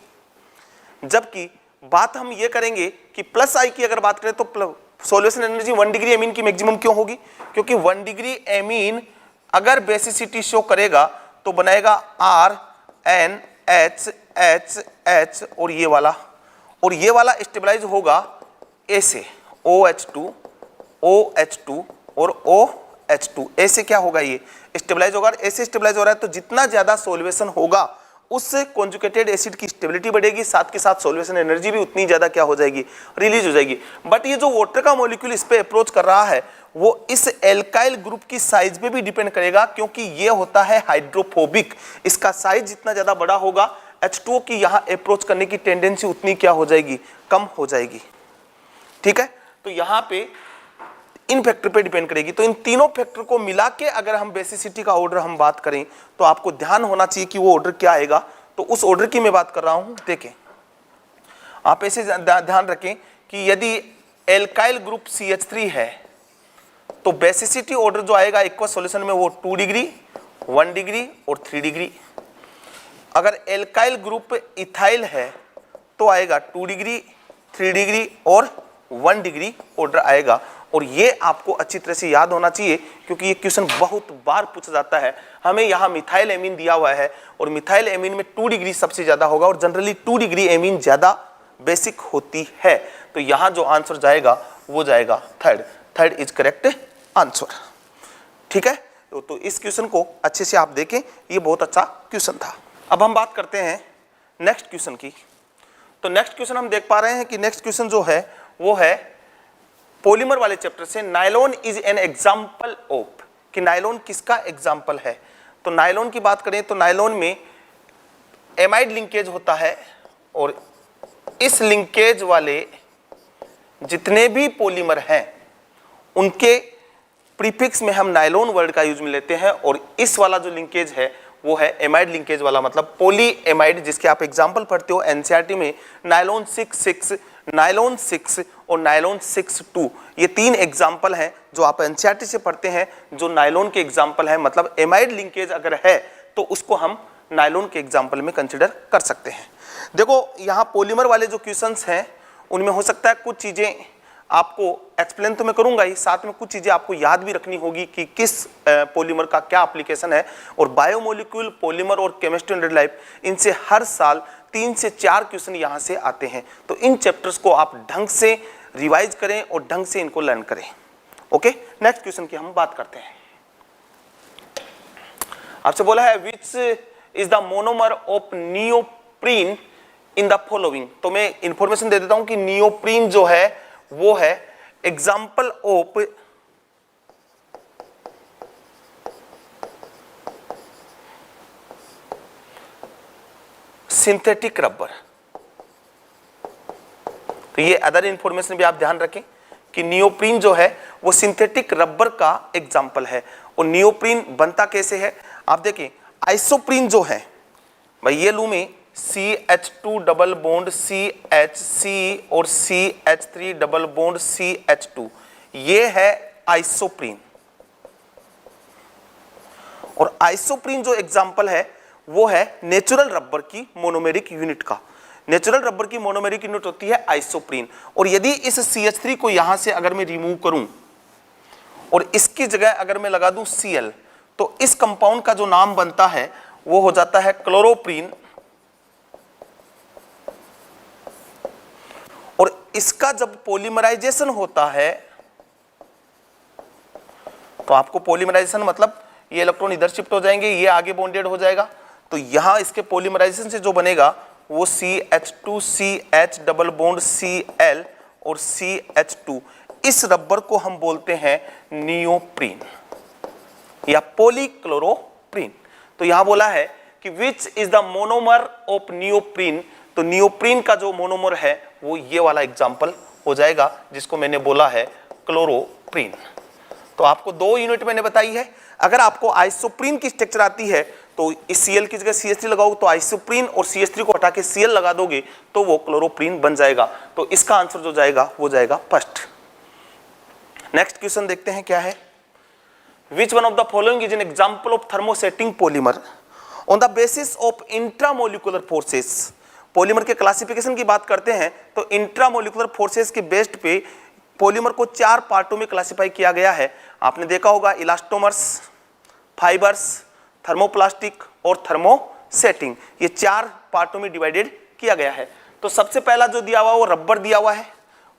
जबकि बात हम ये करेंगे कि प्लस आई की अगर बात करें तो सॉल्वेशन एनर्जी 1 डिग्री एमीन की मैक्सिमम क्यों होगी? क्योंकि 1 डिग्री एमीन अगर बेसिसिटी शो करेगा तो बनाएगा RNHHH, और ये वाला स्टेबलाइज होगा A से OH2 OH2 और OH2। A से क्या होगा? ये स्टेबलाइज होगा, A से स्टेबलाइज हो रहा है तो जितना ज्यादा सॉल्वेशन होगा उससे कॉन्जुगेटेड एसिड की स्टेबिलिटी बढ़ेगी, साथ के साथ सॉल्वेशन एनर्जी भी उतनी ज्यादा क्या हो जाएगी, रिलीज हो जाएगी। बट ये जो वाटर का मॉलिक्यूल इस पे अप्रोच कर रहा है वो इस एल्काइल ग्रुप की साइज पे भी डिपेंड करेगा, क्योंकि ये होता है हाइड्रोफोबिक। इसका साइज जितना ज्यादा बड़ा होगा H2O की यहाँ अप्रोच करने की टेंडेंसी उतनी क्या हो जाएगी, कम हो जाएगी। ठीक है, तो यहाँ पे इन फैक्टर पे डिपेंड करेगी। तो इन तीनों फैक्टर को मिला के अगर हम बेसिसिटी का ऑर्डर हम बात करें तो आपको ध्यान होना चाहिए कि वो ऑर्डर क्या आएगा। तो उस ऑर्डर की मैं बात कर रहा हूं। देखें, आप ऐसे ध्यान रखें कि यदि एल्काइल ग्रुप CH3 है तो बेसिसिटी ऑर्डर जो आएगा एक्वस सॉल्यूशन में वो 2 डिग्री, 1 डिग्री और 3 डिग्री। अगर एल्काइल ग्रुप इथाइल है तो आएगा 2 डिग्री, 3 डिग्री और 1 डिग्री ऑर्डर आएगा। और ये आपको अच्छी तरह से याद होना चाहिए क्योंकि ये क्वेश्चन बहुत बार पूछा जाता है। हमें यहाँ मिथाइल एमीन दिया हुआ है और मिथाइल एमीन में 2 डिग्री सबसे ज्यादा होगा और जनरली 2 डिग्री एमीन ज्यादा बेसिक होती है। तो यहाँ जो आंसर जाएगा वो जाएगा थर्ड इज करेक्ट आंसर। ठीक है, तो इस क्वेश्चन को अच्छे से आप देखें, ये बहुत अच्छा क्वेश्चन था। अब हम बात करते हैं नेक्स्ट क्वेश्चन की। तो नेक्स्ट क्वेश्चन हम देख पा रहे हैं कि नेक्स्ट क्वेश्चन जो है वो है पॉलीमर वाले चैप्टर से, nylon is an example of, कि नायलॉन किसका एग्जाम्पल है। तो नायलॉन की बात करें तो नायलॉन में एमाइड लिंकेज होता है और इस लिंकेज वाले जितने भी पॉलीमर हैं उनके प्रीफिक्स में हम नायलॉन वर्ड का यूज में लेते हैं और इस वाला जो लिंकेज है वो है एमाइड लिंकेज वाला, मतलब पॉली एमाइड, जिसके आप एग्जांपल पढ़ते हो एनसीईआरटी में नायलॉन 6 नायलॉन 6 और नायलॉन 6-2, ये 3 एग्जांपल हैं जो आप एनसीईआरटी से पढ़ते हैं जो नायलॉन के एग्जांपल हैं। मतलब एमाइड लिंकेज अगर है तो उसको हम नायलॉन के एग्जांपल में कंसिडर कर सकते हैं। देखो यहाँ पॉलीमर वाले जो क्वेश्चंस हैं उनमें हो सकता है कुछ चीजें आपको एक्सप्लेन तो मैं करूंगा ही, साथ में कुछ चीजें आपको याद भी रखनी होगी कि किस पॉलीमर का क्या एप्लीकेशन है। और बायोमोलिक्यूल, पॉलीमर और केमिस्ट्री इन लाइफ, इनसे हर साल 3 से 4 क्वेश्चन यहाँ से आते हैं। तो इन चैप्टर्स को आप ढंग से रिवाइज करें और ढंग से इनको लर्न करें। ओके, नेक्स्ट क्वेश्चन की हम बात करते हैं। आपसे बोला है which is the monomer of neoprene in the following. तो मैं इंफॉर्मेशन दे देता हूं कि नियोप्रीन जो है वो है एग्जाम्पल ऑफ सिंथेटिक रबर। तो ये अदर इंफॉर्मेशन भी आप ध्यान रखें कि नियोप्रीन जो है वो सिंथेटिक रबर का एग्जाम्पल है। और नियोप्रीन बनता कैसे है आप देखें, आइसोप्रीन जो है भाई ये लू में CH2 डबल बॉन्ड CH और CH3 डबल बॉन्ड CH2, ये है आइसोप्रीन। और आइसोप्रीन जो एग्जांपल है वो है नेचुरल रबर की मोनोमेरिक यूनिट का। नेचुरल रबर की मोनोमेरिक यूनिट होती है आइसोप्रीन। और यदि इस CH3 को यहां से अगर मैं रिमूव करूं और इसकी जगह अगर मैं लगा दूं Cl, तो इस कंपाउंड का जो नाम बनता है वो हो जाता है क्लोरोप्रीन। और इसका जब पॉलीमराइजेशन होता है तो आपको पॉलीमराइजेशन मतलब ये इलेक्ट्रॉन इधर शिफ्ट हो जाएंगे, ये आगे बॉन्डेड हो जाएगा। तो यहां इसके पॉलीमराइजेशन से जो बनेगा वो CH2 CH double bond Cl और CH2, इस रबर को हम बोलते हैं नियोप्रीन या पॉलीक्लोरोप्रीन। तो यहां बोला है कि which is the monomer of neoprene. तो नियोप्रीन का जो मोनोमर है वो ये वाला एग्जांपल हो जाएगा जिसको मैंने बोला है क्लोरोप्रीन। तो आपको 2 यूनिट मैंने बताई है। अगर आपको आइसोप्रीन की स्ट्रक्चर आती है तो इस Cl की जगह CH3 लगाओ, तो आइसोप्रीन और CH3 को हटा के Cl लगा दोगे तो वो क्लोरोप्रीन बन जाएगा। तो इसका आंसर जो जाएगा वो जाएगा फर्स्ट। नेक्स्ट क्वेश्चन देखते हैं क्या है। विच one of the following is an example of thermosetting polymer on the basis of intramolecular forces. Polymer के क्लासिफिकेशन की बात करते हैं तो इंट्रामोलिकुलर फोर्सेस के बेस्ड पे पॉलीमर को 4 पार्टों में क्लासिफाई किया गया है। आपने देखा होगा इलास्टोमर्स, फाइबर्स, थर्मोप्लास्टिक और थर्मोसेटिंग, ये 4 पार्टों में डिवाइडेड किया गया है। तो सबसे पहला जो दिया हुआ वो रबर दिया हुआ है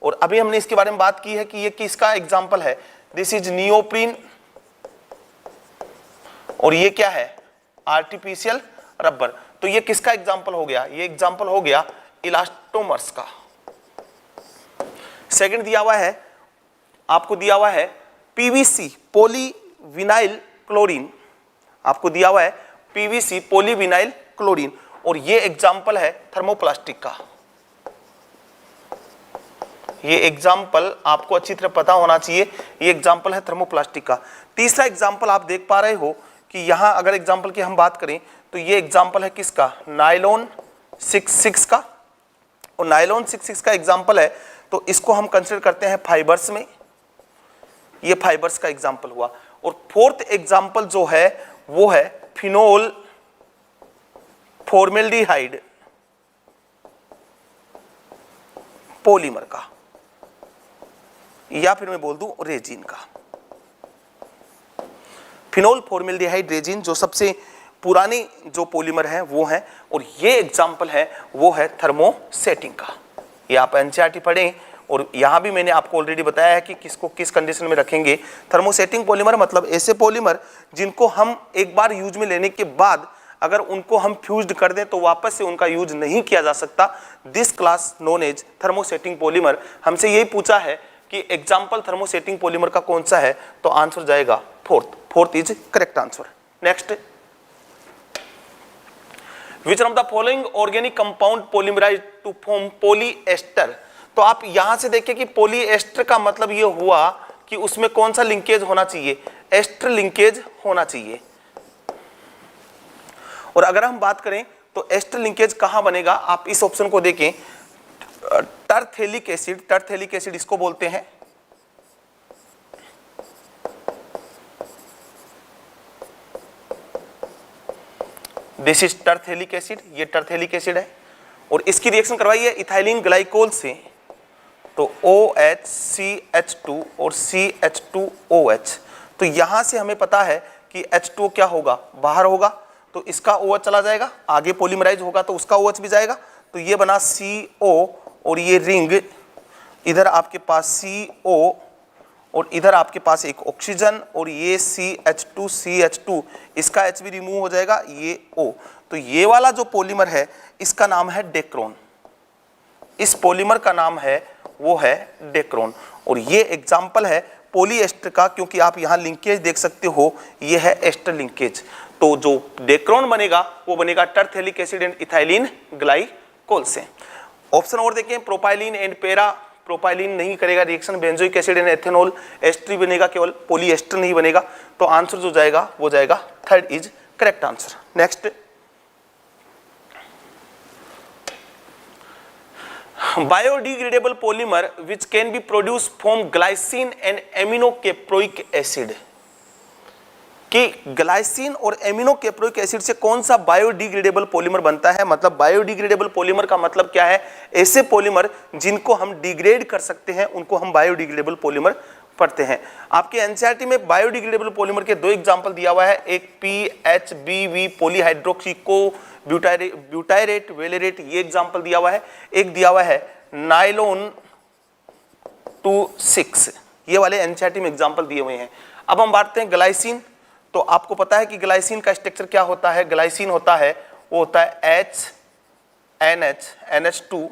और अभी हमने इसके बारे में बात की है कि ये किसका एग्जाम्पल है। दिस इज नियोप्रीन और ये क्या है आर्टिफिशियल रबर। तो ये किसका एग्जाम्पल हो गया, ये एग्जाम्पल हो गया इलास्टोमर्स का। सेकंड दिया हुआ है आपको, दिया हुआ है PVC पॉलीविनाइल क्लोरीन, आपको दिया हुआ है PVC पॉलीविनाइल क्लोरीन और ये एग्जाम्पल है थर्मोप्लास्टिक का। ये एग्जाम्पल आपको अच्छी तरह पता होना चाहिए, ये एग्जाम्पल है थर्मोप्लास्टिक का। तीसरा एग्जाम्पल आप देख पा रहे हो कि यहां अगर एग्जाम्पल की हम बात करें तो ये एग्जाम्पल है किसका, नायलॉन 6 का। और नायलॉन 6 का एग्जाम्पल है तो इसको हम कंसिडर करते हैं फाइबर्स में, ये फाइबर्स का एग्जाम्पल हुआ। और फोर्थ एग्जाम्पल जो है वो है फिनोल फॉर्मेल्डिहाइड पॉलीमर का। या फिर मैं बोल दूं रेजिन का। फिनोल फॉर्मेल्डिहाइड रेजिन जो सबसे पुरानी जो पॉलीमर है वो है, और ये एग्जाम्पल है वो है थर्मोसेटिंग का। ये आप एनसीईआरटी पढ़ें, और यहाँ भी मैंने आपको ऑलरेडी बताया है कि किसको किस कंडीशन में रखेंगे। थर्मोसेटिंग पॉलीमर मतलब ऐसे पॉलीमर जिनको हम एक बार यूज में लेने के बाद अगर उनको हम फ्यूज्ड कर दें तो वापस से उनका यूज नहीं किया जा सकता। This class known as thermosetting polymer. हमसे यही पूछा है कि एग्जाम्पल थर्मोसेटिंग पॉलीमर का कौन सा है, तो आंसर जाएगा fourth is correct answer. Next, which of the following organic compound polymerise to form polyester. तो आप यहां से देखिए कि पॉलीएस्टर का मतलब ये हुआ कि उसमें कौन सा लिंकेज होना चाहिए, एस्टर लिंकेज होना चाहिए। और अगर हम बात करें तो एस्टर लिंकेज कहां बनेगा, आप इस ऑप्शन को देखें, टरथेलिक एसिड इसको बोलते हैं। दिस इज टरथेलिक एसिड, ये टरथेलिक एसिड है, और इसकी रिएक्शन करवाइए इथाइलिन ग्लाइकोल से, तो OHCH2 और CH2OH। तो यहां से हमें पता है कि H2O क्या होगा, बाहर होगा, तो इसका OH चला जाएगा, आगे पॉलीमराइज होगा तो उसका OH भी जाएगा, तो ये बना CO, और ये रिंग, इधर आपके पास CO और इधर आपके पास एक ऑक्सीजन, और ये CH2 इसका H भी रिमूव हो जाएगा, ये O। तो ये वाला जो पॉलीमर है इसका नाम है डेक्रोन, इस पॉलीमर का नाम है वो है डेक्रोन, और ये एग्जाम्पल है पॉलीएस्टर का, क्योंकि आप यहाँ लिंकेज देख सकते हो, ये है एस्टर लिंकेज। तो जो डेक्रोन बनेगा वो बनेगा terephthalic acid and ethylene glycol से। ऑप्शन और देखें, प्रोपाइलिन एंड पैरा प्रोपाइलिन नहीं करेगा reaction, benzoic acid and ethanol ester बनेगा, केवल पॉलीएस्टर नहीं बनेगा। तो आंसर जो जाएगा वो जाएगा third is correct answer. Next, biodegradable polymer which can be produce from glycine and aminocaproic acid, कि ग्लाइसिन और एमिनोकेप्रोइक एसिड से कौन सा बायोडिग्रेडेबल पॉलीमर बनता है। मतलब बायोडिग्रेडेबल पॉलीमर का मतलब क्या है, ऐसे पॉलीमर जिनको हम डिग्रेड कर सकते हैं उनको हम बायोडिग्रेडेबल पॉलीमर पढ़ते हैं। आपके एनसीईआरटी में बायोडिग्रेडेबल पॉलीमर के दो एग्जांपल दिया हुआ है, एक PHBV पॉलीहाइड्रोक्सीको ब्यूटायरेट वेलेरेट, ये एग्जांपल दिया हुआ है, एक दिया हुआ है नाइलोन 26, ये वाले एनसीईआरटी में एग्जांपल दिए हुए हैं। अब हम बात हैं ग्लाइसिन, तो आपको पता है कि ग्लाइसिन का स्ट्रक्चर क्या होता है, ग्लाइसिन होता है वो होता है NH2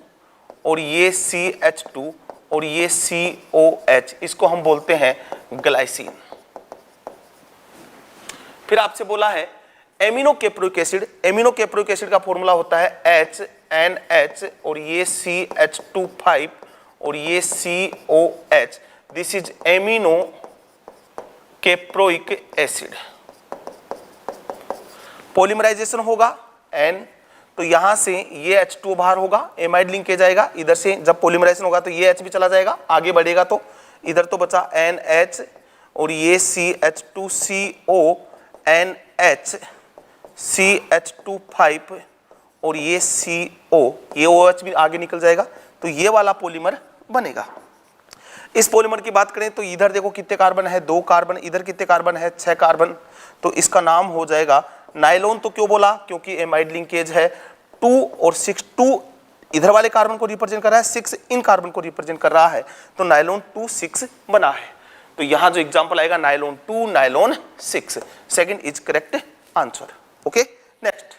और ये CH2 और ये COH, इसको हम बोलते हैं ग्लाइसिन। फिर आपसे बोला है एमिनोकेप्रोइक एसिड, एमिनोकेप्रोइक एसिड का फॉर्मूला होता है HNH और ये CH2 और ये COH, this is aminocaproic acid. Polymerisation होगा N, तो यहां से ये H2 बाहर होगा, एमाइड लिंकेज आएगा, इधर से जब पॉलीमराइजेशन होगा तो ये H भी चला जाएगा, आगे बढ़ेगा तो इधर तो बचा NH और ये CH2CO NH CH2 और ये CO, ये OH भी आगे निकल जाएगा, तो ये वाला पॉलीमर बनेगा। इस पॉलीमर की बात करें तो इधर देखो कितने कार्बन है, 2 कार्बन, इधर कितने कार्बन है, 6 कार्बन, तो इसका नाम हो जाएगा नाइलोन। तो क्यों बोला, क्योंकि एमाइड लिंकेज है, 2 और 6, 2 इधर वाले कार्बन को रिप्रेजेंट कर रहा है, 6 इन कार्बन को रिप्रेजेंट कर रहा है, तो नाइलोन 2,6 बना है। तो यहां जो एग्जांपल आएगा nylon 2 nylon 6, second is correct answer. Okay, next,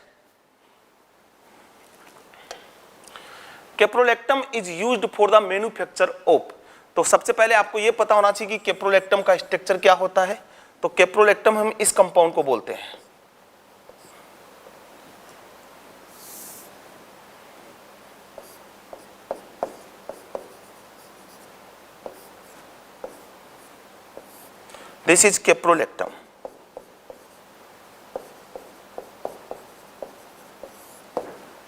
caprolactam is used for the manufacture of. तो सबसे पहले आपको यह पता होना चाहिए कि कैप्रोलैक्टम का स्ट्रक्चर क्या होता है। तो कैप्रोलैक्टम हम इस कंपाउंड को बोलते हैं, दिस इज कैप्रोलैक्टम।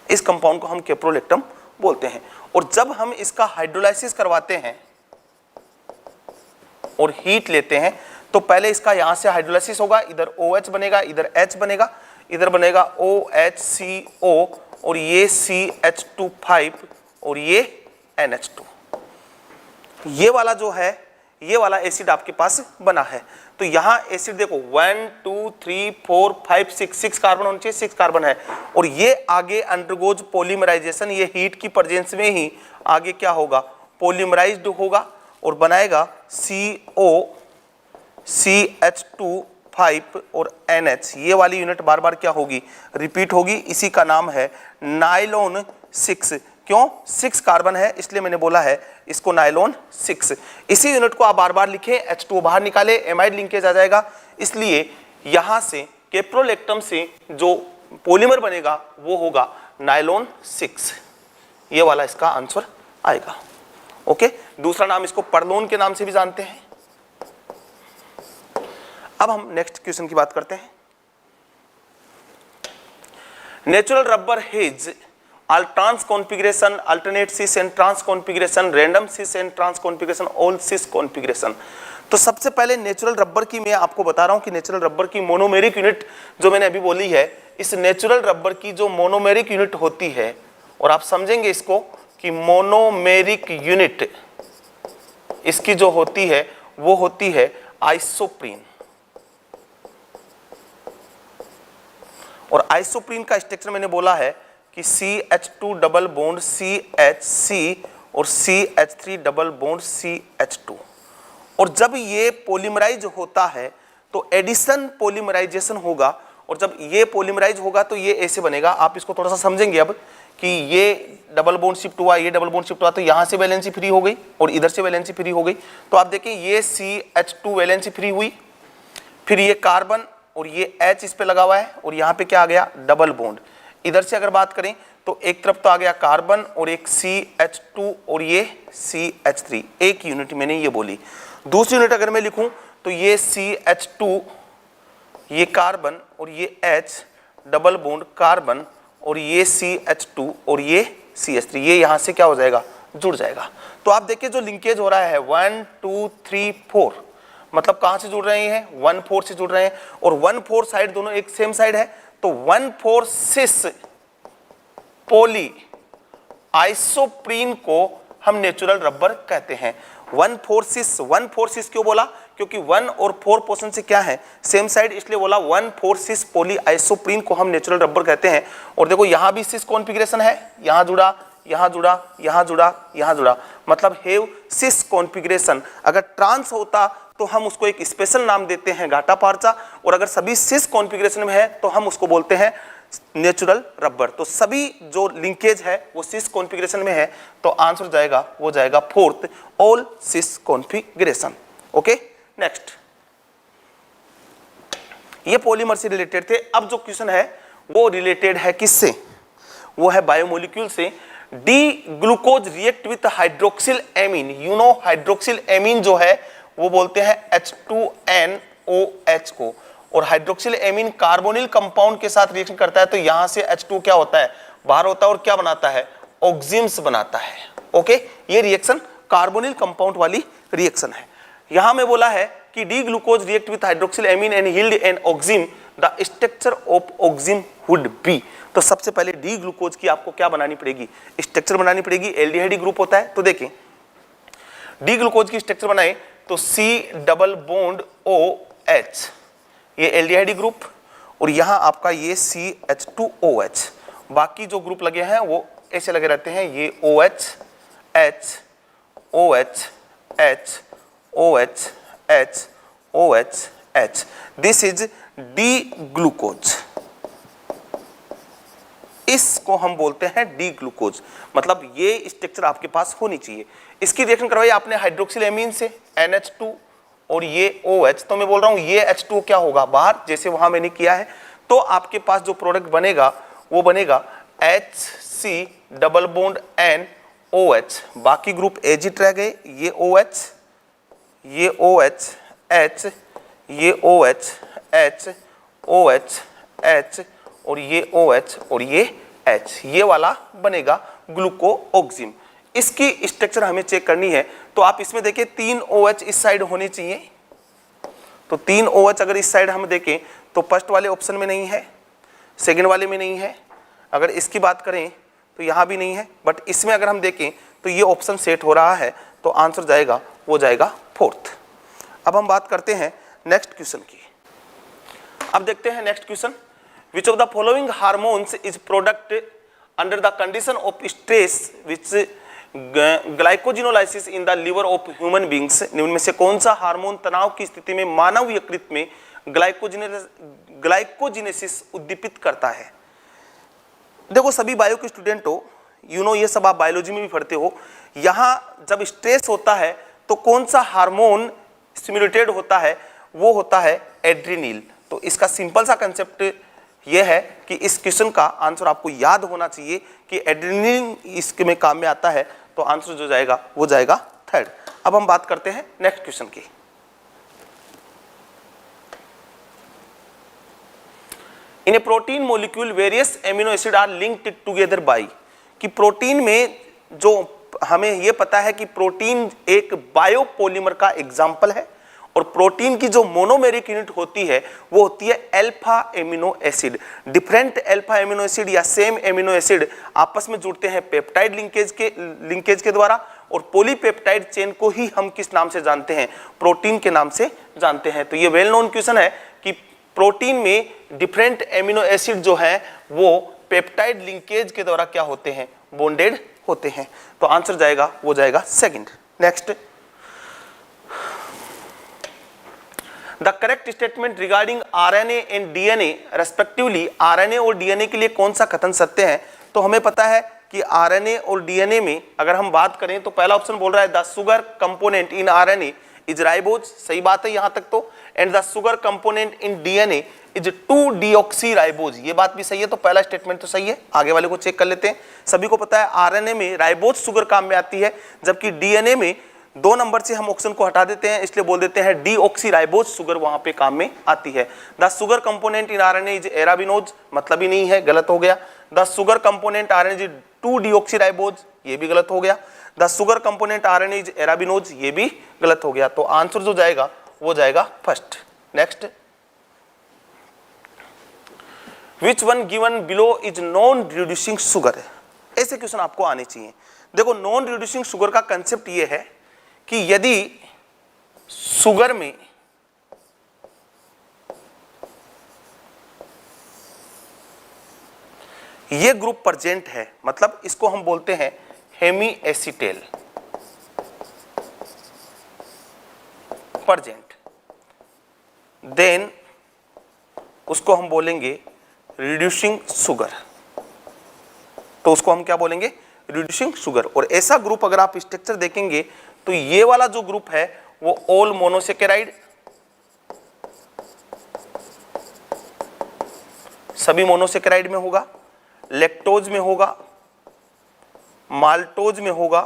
इस कंपाउंड को हम कैप्रोलैक्टम बोलते हैं। और जब हम इसका हाइड्रोलाइसिस करवाते हैं और हीट लेते हैं तो पहले इसका यहां से हाइड्रोलाइसिस होगा, इधर OH बनेगा, इधर H बनेगा, इधर बनेगा OHCO और ये CH2 और ये NH2। ये वाला जो है ये वाला एसिड आपके पास बना है। तो यहाँ एसिड देखो 1 2 3 4 5 6 कार्बन होने चाहिए, 6 कार्बन है। और ये आगे अंडरगोज पॉलीमराइजेशन, ये हीट की प्रेजेंस में ही आगे क्या होगा, पॉलीमराइज्ड होगा और बनाएगा CO CH2 और NH। ये वाली यूनिट बार बार क्या होगी, रिपीट होगी। इसी का नाम है नाइलॉन 6। क्यों, 6 कार्बन है इसलिए मैंने बोला है इसको नाइलॉन 6। इसी यूनिट को आप बार बार लिखें, H2 बाहर निकाले, एमाइड लिंकेज आ जाएगा। इसलिए यहां से कैप्रोलेक्टम से जो पॉलीमर बनेगा वो होगा नाइलॉन 6। ये वाला इसका आंसर आएगा। ओके, दूसरा नाम इसको पर्लोन के नाम से भी जानते हैं। अब हम नेक्स्ट क्वेश्चन की बात करते हैं। Natural rubber hedge all trans configuration, alternate cis and trans configuration, random cis and trans configuration, all cis configuration। तो सबसे पहले नेचुरल रबर की मैं आपको बता रहा हूं कि नेचुरल रबर की मोनोमेरिक यूनिट जो मैंने अभी बोली है, इस नेचुरल रबर की जो मोनोमेरिक यूनिट होती है, और आप समझेंगे इसको कि मोनोमेरिक यूनिट इसकी जो होती है वो होती है आइसोप्रीन। और आइसोप्रीन का स्ट्रक्चर मैंने बोला है कि CH2 डबल बॉन्ड CH और CH3 डबल बॉन्ड CH2। और जब ये पॉलीमराइज होता है तो एडिशन पॉलीमराइजेशन होगा, और जब ये पॉलीमराइज होगा तो ये ऐसे बनेगा। आप इसको थोड़ा सा समझेंगे अब कि ये डबल बॉन्ड शिफ्ट हुआ, ये डबल बॉन्ड शिफ्ट हुआ, तो यहाँ से वैलेंसी फ्री हो गई और इधर से वैलेंसी फ्री हो गई। तो आप देखें ये CH2 वैलेंसी फ्री हुई, फिर ये कार्बन और ये H इस पे लगा हुआ है, और यहाँ पे क्या आ गया, डबल बॉन्ड। इधर से अगर बात करें तो एक तरफ तो आ गया कार्बन और एक CH2 और ये CH3, एक यूनिट मैंने ये बोली। दूसरी यूनिट अगर मैं लिखूं तो ये CH2, ये कार्बन और ये H डबल बॉन्ड कार्बन और ये CH2 और ये CH3, ये यहां से क्या हो जाएगा, जुड़ जाएगा। तो आप देखिए जो लिंकेज हो रहा है 1 2 3 4, मतलब कहां से जुड़ रहे हैं, 1 4 से जुड़ रहे हैं, और 1 4 साइड दोनों एक सेम साइड है। तो 1 4 सिस पोली आइसोप्रीन को हम नेचुरल रबर कहते हैं। 1 4 सिस क्यों बोला, क्योंकि 1 और 4 पोर्शन से क्या है, सेम साइड, इसलिए बोला 1 4 सिस पोली आइसोप्रीन को हम नेचुरल रबर कहते हैं। और देखो यहां भी सिस कॉन्फ़िगरेशन है, यहां जुड़ा, यहां जुड़ा, यहां जुड़ा, यहां जुड़ा, मतलब हैव सिस कॉन्फ़िगरेशन। अगर ट्रांस होता तो हम उसको एक स्पेशल नाम देते हैं घाटा पार्चा, और अगर सभी सिस कॉन्फ़िगरेशन में है तो हम उसको बोलते हैं नेचुरल रबर। तो सभी जो लिंकेज है वो सिस कॉन्फ़िगरेशन में है, तो आंसर जाएगा वो जाएगा 4th, ऑल सिस कॉन्फ़िगरेशन। ओके, नेक्स्ट, ये पॉलीमर से रिलेटेड थे। अब जो क्वेश्चन है वो रिलेटेड है किससे, वो है बायोमोलिक्यूल से। D glucose react with hydroxyl amine. You know hydroxyl amine जो है वो बोलते हैं H2NOH को, और हाइड्रोक्सिल एमीन कार्बोनिल कंपाउंड के साथ रिएक्शन करता है, तो यहां से H2 क्या होता है, बाहर होता है, और क्या बनाता है, ऑक्सिम्स बनाता है। ओके, ये रिएक्शन कार्बोनिल कंपाउंड वाली रिएक्शन है। यहां में बोला है कि D glucose react with hydroxyl amine and yield an oxime, the structure of oxime would be. तो सबसे पहले डी ग्लूकोज की आपको क्या बनानी पड़ेगी, स्ट्रक्चर बनानी पड़ेगी। एल्डिहाइड ग्रुप होता है, तो देखें डी ग्लूकोज की स्ट्रक्चर बनाए तो C डबल बॉन्ड OH, ये एल्डिहाइड ग्रुप, और यहां आपका ये CH2OH। बाकी जो ग्रुप लगे हैं वो ऐसे लगे रहते हैं, ये OH H OH H OH H OH H। This is D glucose, इसको हम बोलते हैं डी ग्लूकोज। मतलब ये स्ट्रक्चर आपके पास होनी चाहिए। इसकी रिएक्शन करवाई आपने हाइड्रोक्सिल एमीन से NH2 और ये OH, तो मैं बोल रहा हूं ये H2 क्या होगा, बाहर, जैसे वहां मैंने किया है। तो आपके पास जो प्रोडक्ट बनेगा वो बनेगा HC डबल बॉन्ड NOH। बाकी ग्रुप एजिट रह गए, ये OH, ये OH H, ये OH H OH H और ये OH और ये H, ये वाला बनेगा ग्लूकोऑक्सिम। इसकी स्ट्रक्चर हमें चेक करनी है, तो आप इसमें देखिए 3 OH इस साइड होने चाहिए। तो 3 OH अगर इस साइड हम देखें तो फर्स्ट वाले ऑप्शन में नहीं है, सेकंड वाले में नहीं है, अगर इसकी बात करें तो यहाँ भी नहीं है, बट इसमें अगर हम देखें तो ये ऑप्शन सेट हो रहा है। तो आंसर जाएगा वो जाएगा फोर्थ। अब हम बात करते हैं नेक्स्ट क्वेश्चन की। अब देखते हैं next question, which of the following hormones is product under the condition of stress which glycogenolysis in the liver of human beings. निम्न में से कौन सा हार्मोन तनाव की स्थिति में मानव यकृत में ग्लाइकोजिनेसिस उद्दीपित करता है। देखो सभी बायो के स्टूडेंट हो, ये सब आप बायोलॉजी में भी पढ़ते हो। यहाँ जब स्ट्रेस होता है तो कौन सा हार्मोन स्टिम्युलेटेड होता है, वो होता है एड्रेनिल। तो इसका सिंपल सा कंसेप्ट ये है कि इस क्वेश्चन का आंसर आपको याद होना चाहिए कि एड्रेनिल इसके में काम में आता है, तो आंसर जो जाएगा वो जाएगा थर्ड। अब हम बात करते हैं नेक्स्ट क्वेश्चन की। In a protein molecule various amino acid are linked together by, कि प्रोटीन में जो हमें ये पता है कि प्रोटीन एक बायोपॉलीमर का एग्जाम्पल है, और प्रोटीन की जो मोनोमेरिक यूनिट होती है वो होती है alpha amino acid. Different alpha amino acid या सेम एमिनो एसिड आपस में जुड़ते हैं पेप्टाइड लिंकेज के द्वारा, और पॉलीपेप्टाइड चेन को ही हम किस नाम से जानते हैं, प्रोटीन के नाम से जानते हैं। तो ये वेल नोन क्वेश्चन है कि प्रोटीन में डिफरेंट एमिनो एसिड जो है वो पेप्टाइड लिंकेज के द्वारा क्या होते हैं, बॉन्डेड होते हैं। तो आंसर जाएगा वो जाएगा second. Next, the correct statement regarding RNA and DNA respectively, RNA और डीएनए के लिए कौन सा कथन सत्य है। तो हमें पता है कि आरएनए और डीएनए में अगर हम बात करें तो पहला ऑप्शन बोल रहा है the sugar component in RNA is ribose, सही बात है यहां तक तो, and the sugar component in DNA is two deoxyribose, ये बात भी सही है। तो पहला स्टेटमेंट तो सही है, आगे वाले को चेक कर लेते हैं। सभी को पता है आरएनए में राइबोज शुगर काम में आती है, जबकि डीएनए में 2 नंबर से हम ऑप्शन को हटा देते हैं, इसलिए बोल देते हैं डीऑक्सी-राइबोज शुगर वहां पे काम में आती है। The sugar component in RNA is arabinose, मतलब ही नहीं है, गलत हो गया। The sugar component RNA is two deoxyribose, ये भी गलत हो गया। The sugar component RNA is arabinose, ये भी गलत हो गया। तो आंसर जो जाएगा वो जाएगा first. Next, which one given below is non reducing sugar, ऐसे क्वेश्चन आपको आने चाहिए। देखो नॉन रिड्यूसिंग शुगर का कंसेप्ट ये है कि यदि शुगर में ये ग्रुप प्रेजेंट है, मतलब इसको हम बोलते हैं हेमी एसिटेल प्रेजेंट, देन उसको हम बोलेंगे रिड्यूसिंग शुगर। तो उसको हम क्या बोलेंगे, रिड्यूसिंग शुगर। और ऐसा ग्रुप अगर आप स्ट्रक्चर देखेंगे तो ये वाला जो ग्रुप है वो ऑल मोनोसेकेराइड, सभी मोनोसेकेराइड में होगा, लैक्टोज में होगा, माल्टोज में होगा,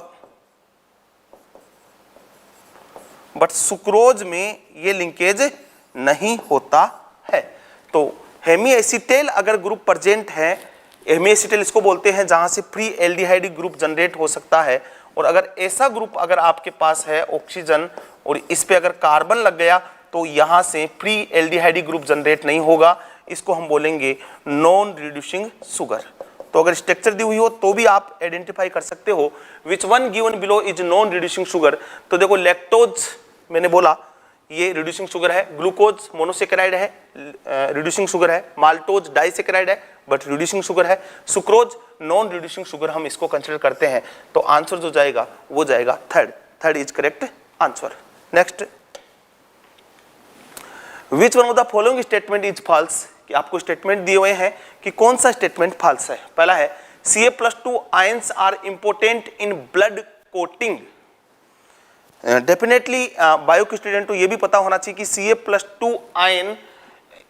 बट सुक्रोज में ये लिंकेज नहीं होता है। तो हेमी एसिटेल अगर ग्रुप प्रेजेंट है, हेमी एसिटेल इसको बोलते हैं जहां से फ्री एल्डिहाइड ग्रुप जनरेट हो सकता है, और अगर ऐसा ग्रुप अगर आपके पास है ऑक्सीजन और इस पे अगर कार्बन लग गया तो यहां से फ्री एल्डिहाइड ग्रुप जनरेट नहीं होगा, इसको हम बोलेंगे नॉन रिड्यूसिंग शुगर। तो अगर स्ट्रक्चर दी हुई हो तो भी आप आइडेंटिफाई कर सकते हो which one given below is non reducing sugar. तो देखो लैक्टोज मैंने बोला ये रिड्यूसिंग शुगर है, ग्लूकोज मोनोसेकेराइड है रिड्यूसिंग शुगर है, माल्टोज डाइसेकेराइड है बट रिड्यूसिंग शुगर है, सुक्रोज नॉन रिड्यूसिंग शुगर हम इसको कंसीडर करते हैं। तो आंसर जो जाएगा वो जाएगा third is correct answer. Next, which one of the following statement is false, कि आपको स्टेटमेंट दिए हुए हैं कि कौन सा स्टेटमेंट फॉल्स है। पहला है Ca+2 ions are important in blood coating. Definitely bio के स्टूडेंट को ये भी पता होना चाहिए कि Ca+2 आयन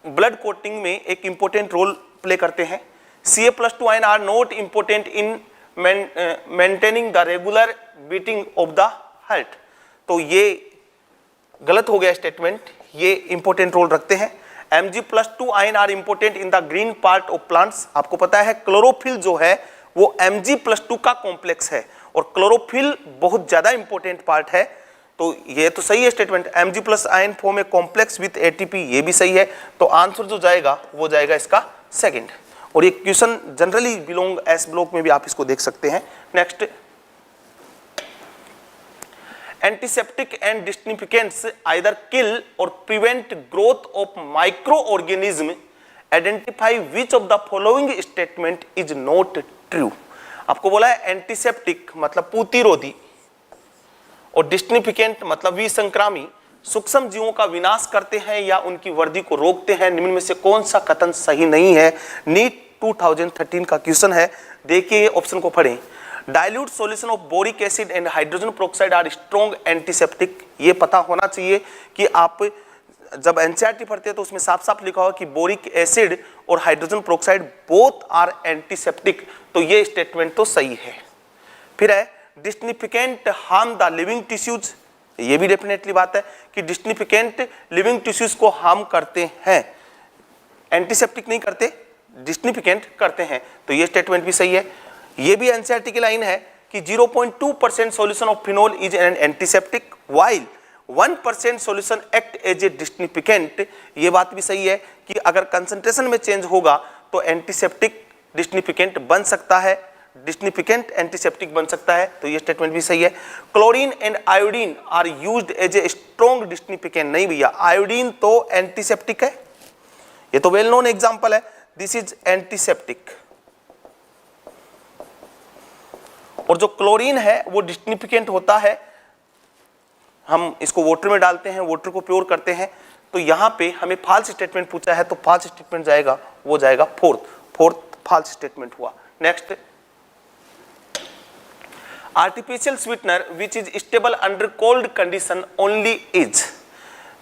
ब्लड कोटिंग में एक इंपॉर्टेंट रोल प्ले करते हैं। Ca+2 ion are not important in maintaining the regular beating of the heart. तो ये गलत हो गया स्टेटमेंट, ये इंपॉर्टेंट रोल रखते हैं। Mg+2 ion are important in the green part of plants. आपको पता है क्लोरोफिल जो है वो Mg+2 का कॉम्प्लेक्स है, और क्लोरोफिल बहुत ज्यादा इंपॉर्टेंट पार्ट है। तो ये तो सही है statement, Mg+ ion form a complex with ATP, ये भी सही है। तो आंसर जो जाएगा वो जाएगा इसका सेकंड। और ये question generally belong S block में भी आप इसको देख सकते हैं। नेक्स्ट, एंटीसेप्टिक एंड डिस्इंफिकेंट्स आइदर किल और prevent growth of micro organism, identify which of the following statement is not true. आपको बोला है एंटीसेप्टिक मतलब पूतिरोधी और डिस्इंफिकेंट मतलब विसंक्रामी सूक्ष्म जीवों का विनाश करते हैं या उनकी वृद्धि को रोकते हैं, निम्न में से कौन सा कथन सही नहीं है। नीट 2013 का क्वेश्चन है, देखिए ऑप्शन को पढ़ें। Dilute solution of boric acid and hydrogen peroxide are strong antiseptic. ये पता होना चाहिए कि आप जब एनसीईआरटी पढ़ते हैं तो उसमें साफ साफ लिखा हुआ कि बोरिक एसिड और hydrogen peroxide both are antiseptic, तो ये स्टेटमेंट तो सही है। फिर है disinfectant harm the living tissues, ये भी डेफिनेटली बात है कि डिस्इंफिकेंट लिविंग टिश्यूज को हार्म करते हैं, एंटीसेप्टिक नहीं करते, डिस्इंफिकेंट करते हैं, तो ये स्टेटमेंट भी सही है। ये भी एनसीईआरटी की लाइन है कि 0.2% solution of phenol is an antiseptic while 1% solution act as a disinfectant. ये बात भी सही है कि अगर कंसंट्रेशन में चेंज होगा तो एंटीसेप्टिक डिस्इंफिकेंट बन सकता है, डिस्इंफिकेंट एंटीसेप्टिक बन सकता है, तो ये स्टेटमेंट भी सही है। Chlorine and iodine are used as a strong disinfectant, नहीं भैया, आयोडीन तो एंटीसेप्टिक है, ये तो वेल नोन एग्जांपल है, दिस इज एंटीसेप्टिक। और जो क्लोरीन है वो डिस्इंफिकेंट होता है, हम इसको वाटर में डालते हैं, वाटर को प्योर करते हैं, तो यहां पे हमें फॉल्स स्टेटमेंट पूछा है, तो फॉल्स स्टेटमेंट जाएगा, वो जाएगा फोर्थ फॉल्स स्टेटमेंट हुआ। Next, artificial sweetener which is stable under cold condition only is.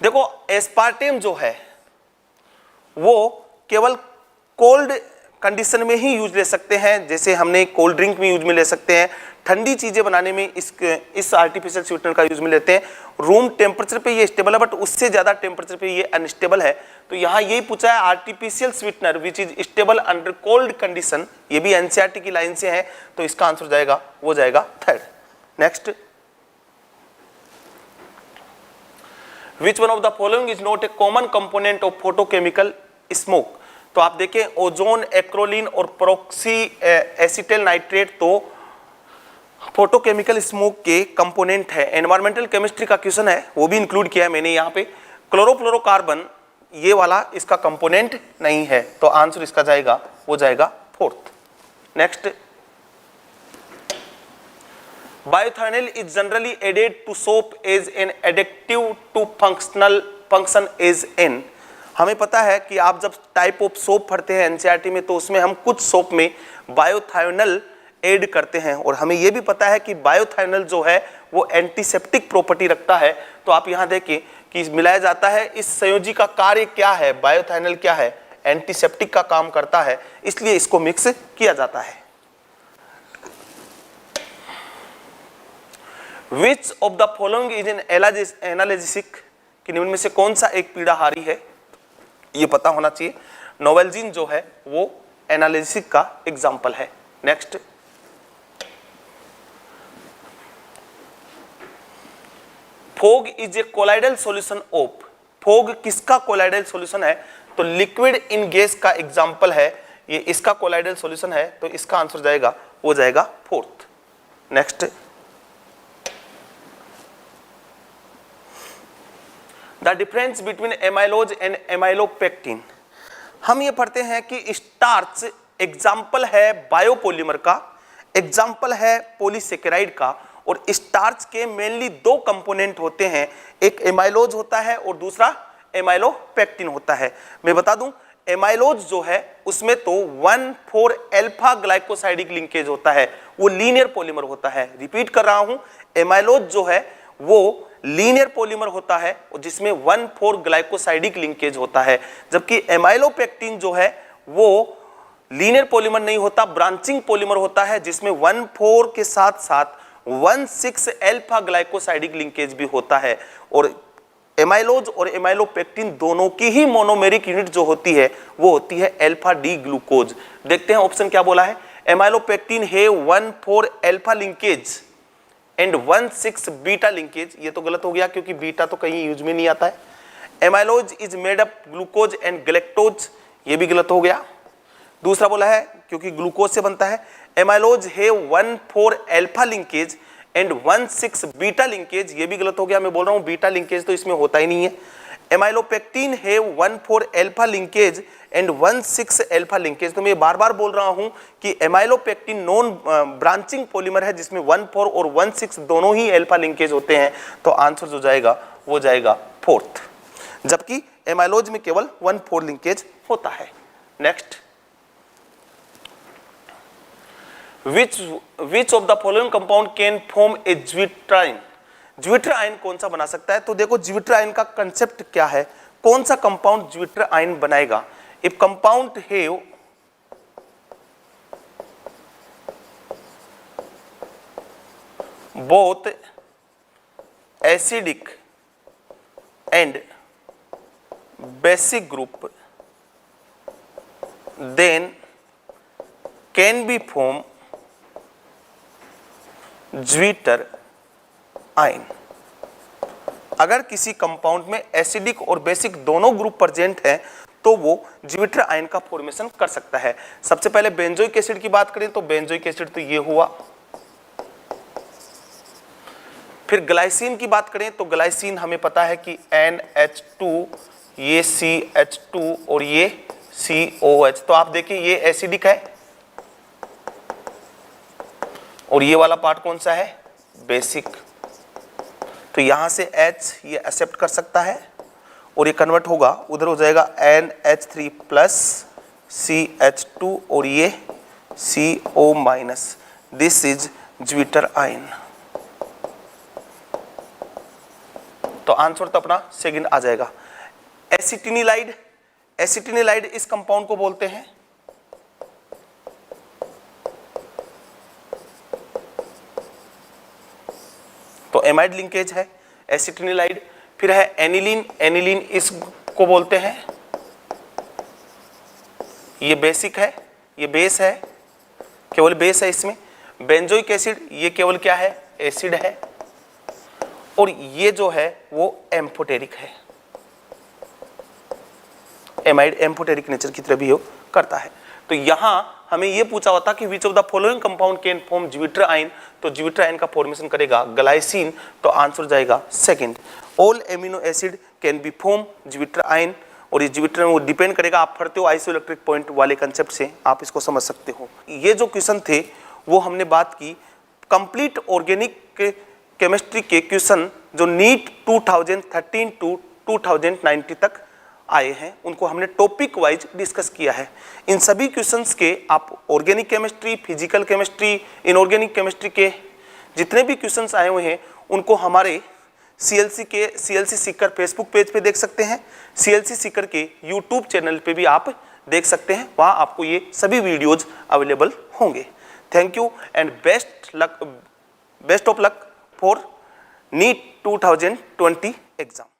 देखो एस्पार्टेम जो है वो केवल कोल्ड कंडीशन में ही यूज ले सकते हैं, जैसे हमने कोल्ड ड्रिंक में यूज में ले सकते हैं, ठंडी चीजें बनाने में इस आर्टिफिशियल स्वीटनर का यूज में लेते हैं। रूम टेम्परेचर पे ये स्टेबल है, बट उससे ज्यादा टेम्परेचर पे ये अनस्टेबल है, तो यहाँ यही पूछा है artificial sweetener which is stable under cold condition, ये भी एनसीईआरटी की लाइन से है, तो इसका आंसर जाएगा, वो जाएगा third. Next, which one of the following is not a common component of photochemical smoke. तो आप देखें ओजोन, एक्रोलिन और प्रोक्सी एसिटाइल नाइट्रेट तो फोटोकेमिकल स्मोक के कंपोनेंट है। एनवायरमेंटल केमिस्ट्री का क्वेश्चन है, वो भी इंक्लूड किया है मैंने यहाँ पे। क्लोरोफ्लोरोकार्बन ये वाला इसका कंपोनेंट नहीं है, तो आंसर इसका जाएगा, वो जाएगा fourth. Next, bithionol is generally added to soap as an एडिक्टिव टू फंक्शन एज एन। हमें पता है कि आप जब टाइप ऑफ सोप पढ़ते हैं एनसीईआरटी में, तो उसमें हम कुछ सोप में बायोथायोनल ऐड करते हैं, और हमें यह भी पता है कि बायोथायोनल जो है वो एंटीसेप्टिक प्रॉपर्टी रखता है। तो आप यहाँ देखें कि मिलाया जाता है, इस संयोजी का कार्य क्या है, बायोथायोनल क्या है, एंटीसेप्टिक का काम करता है, इसलिए इसको मिक्स किया जाता है। विच of the following is an analgesic, कि निम्न में से कौन सा एक पीड़ाहारी है, ये पता होना चाहिए। नोवेल्जिन जो है वो एनाल्जेसिक का एग्जाम्पल है। Next, fog is a colloidal solution of, fog किसका कोलाइडल सॉल्यूशन है, तो लिक्विड इन गैस का एग्जाम्पल है, ये इसका कोलाइडल सॉल्यूशन है, तो इसका आंसर जाएगा, वो जाएगा fourth. Next, the difference between amylose and amylopectin. हम ये पढ़ते हैं कि स्टार्च एग्जाम्पल है बायोपॉलीमर का, एग्जाम्पल है पॉलीसेकेराइड का, और स्टार्च के मेनली दो कंपोनेंट होते हैं, एक एमाइलोज होता है और दूसरा एमाइलोपेक्टिन होता है। मैं बता दूं, एमाइलोज जो है उसमें तो 1,4 अल्फा ग्लाइकोसाइडिक लिंकेज होता है, वो लीनियर पॉलीमर होता है। रिपीट कर रहा हूं, एमाइलोज जो है वो लीनियर पॉलीमर होता है जिसमें 1,4 ग्लाइकोसाइडिक लिंकेज होता है, जबकि एमाइलोपेक्टिन जो है वो लीनियर पॉलीमर नहीं होता, ब्रांचिंग पॉलीमर होता है, जिसमें 1,4 के साथ साथ 1,6 अल्फा ग्लाइकोसाइडिक लिंकेज भी होता है। और एमाइलोज और एमाइलोपेक्टिन दोनों की ही मोनोमेरिक यूनिट जो होती है वो होती है अल्फा डी ग्लूकोज। देखते हैं ऑप्शन क्या बोला है, एमाइलोपेक्टिन है 1,4 alpha linkage and 1,6 beta linkage, ये तो गलत हो गया क्योंकि बीटा तो कहीं यूज में नहीं आता है। Amylose is made up glucose and galactose, ये भी गलत हो गया। दूसरा बोला है क्योंकि ग्लूकोज से बनता है, एमाइलोज है 1,4 alpha linkage and 1,6 beta linkage, ये भी गलत हो गया, मैं बोल रहा हूं बीटा लिंकेज तो इसमें होता ही नहीं है। Amylopectin have 1,4 alpha linkage and 1,6 alpha linkage. तो मैं बार बार बोल रहा हूं कि एमाइलोपेक्टिन नॉन ब्रांचिंग पॉलीमर है जिसमें 1,4 और 1,6 दोनों ही अल्फा लिंकेज होते हैं, तो आंसर जो जाएगा वो जाएगा 4th, जबकि एमाइलोज में केवल 1,4 लिंकेज होता है। Next, which of the following compound can form a ज्विट्राइन? ज्विट्राइन कौन सा बना सकता है? तो देखो ज्विट्राइन का कंसेप्ट क्या है, कौन सा कंपाउंड ज्विट्राइन बनाएगा? If compound have both acidic and basic group then can be formed zwitter ion. अगर किसी कंपाउंड में एसिडिक और बेसिक दोनों ग्रुप प्रेजेंट है तो वो ज्विटर आयन का फॉर्मेशन कर सकता है। सबसे पहले बेंजोइक एसिड की बात करें तो बेंजोइक एसिड तो ये हुआ। फिर ग्लाइसिन की बात करें तो ग्लाइसिन हमें पता है कि NH2, ये CH2 और ये COH। तो आप देखिए ये एसिडिक है और ये वाला पार्ट कौन सा है? बेसिक। तो यहां से H ये एक्सेप्ट कर सकता है और ये कन्वर्ट होगा, उधर हो जाएगा NH3 प्लस CH2 और ये CO minus. This is zwitter ion. तो आंसर तो अपना सेकंड आ जाएगा। एसिटिनिलाइड, एसिटिनिलाइड इस कंपाउंड को बोलते हैं तो एमाइड लिंकेज है एसिटिनिलाइड। फिर है एनिलीन, एनिलीन इसको बोलते हैं, ये बेसिक है, ये बेस है, केवल बेस है इसमें। बेंजोइक एसिड ये केवल क्या है? एसिड है। और ये जो है वो एम्फोटेरिक है, एमाइड एम्फोटेरिक नेचर की तरह बिहेव करता है। तो यहां हमें ये पूछा हुआ था कि विच of the following compound can form zwitter ion, तो ज्विटर आयन का फॉर्मेशन करेगा ग्लाइसिन, तो आंसर जाएगा second. All amino acid can be form zwitter ion, और ये ज्विटर वो डिपेंड करेगा, आप पढ़ते हो आइसोइलेक्ट्रिक पॉइंट वाले कंसेप्ट से आप इसको समझ सकते हो। ये जो क्वेश्चन थे वो हमने बात की कंप्लीट ऑर्गेनिक केमिस्ट्री के क्वेश्चन जो नीट 2013 टू 2019 तक आए हैं, उनको हमने टॉपिक वाइज डिस्कस किया है। इन सभी क्वेश्चंस के आप organic chemistry, physical chemistry, inorganic chemistry के जितने भी क्वेश्चंस आए हुए हैं उनको हमारे CLC सीकर फेसबुक पेज पे देख सकते हैं, CLC सीकर के यूट्यूब चैनल पे भी आप देख सकते हैं, वहाँ आपको ये सभी वीडियोज अवेलेबल होंगे। Thank you and best of luck for NEET 2020 exam.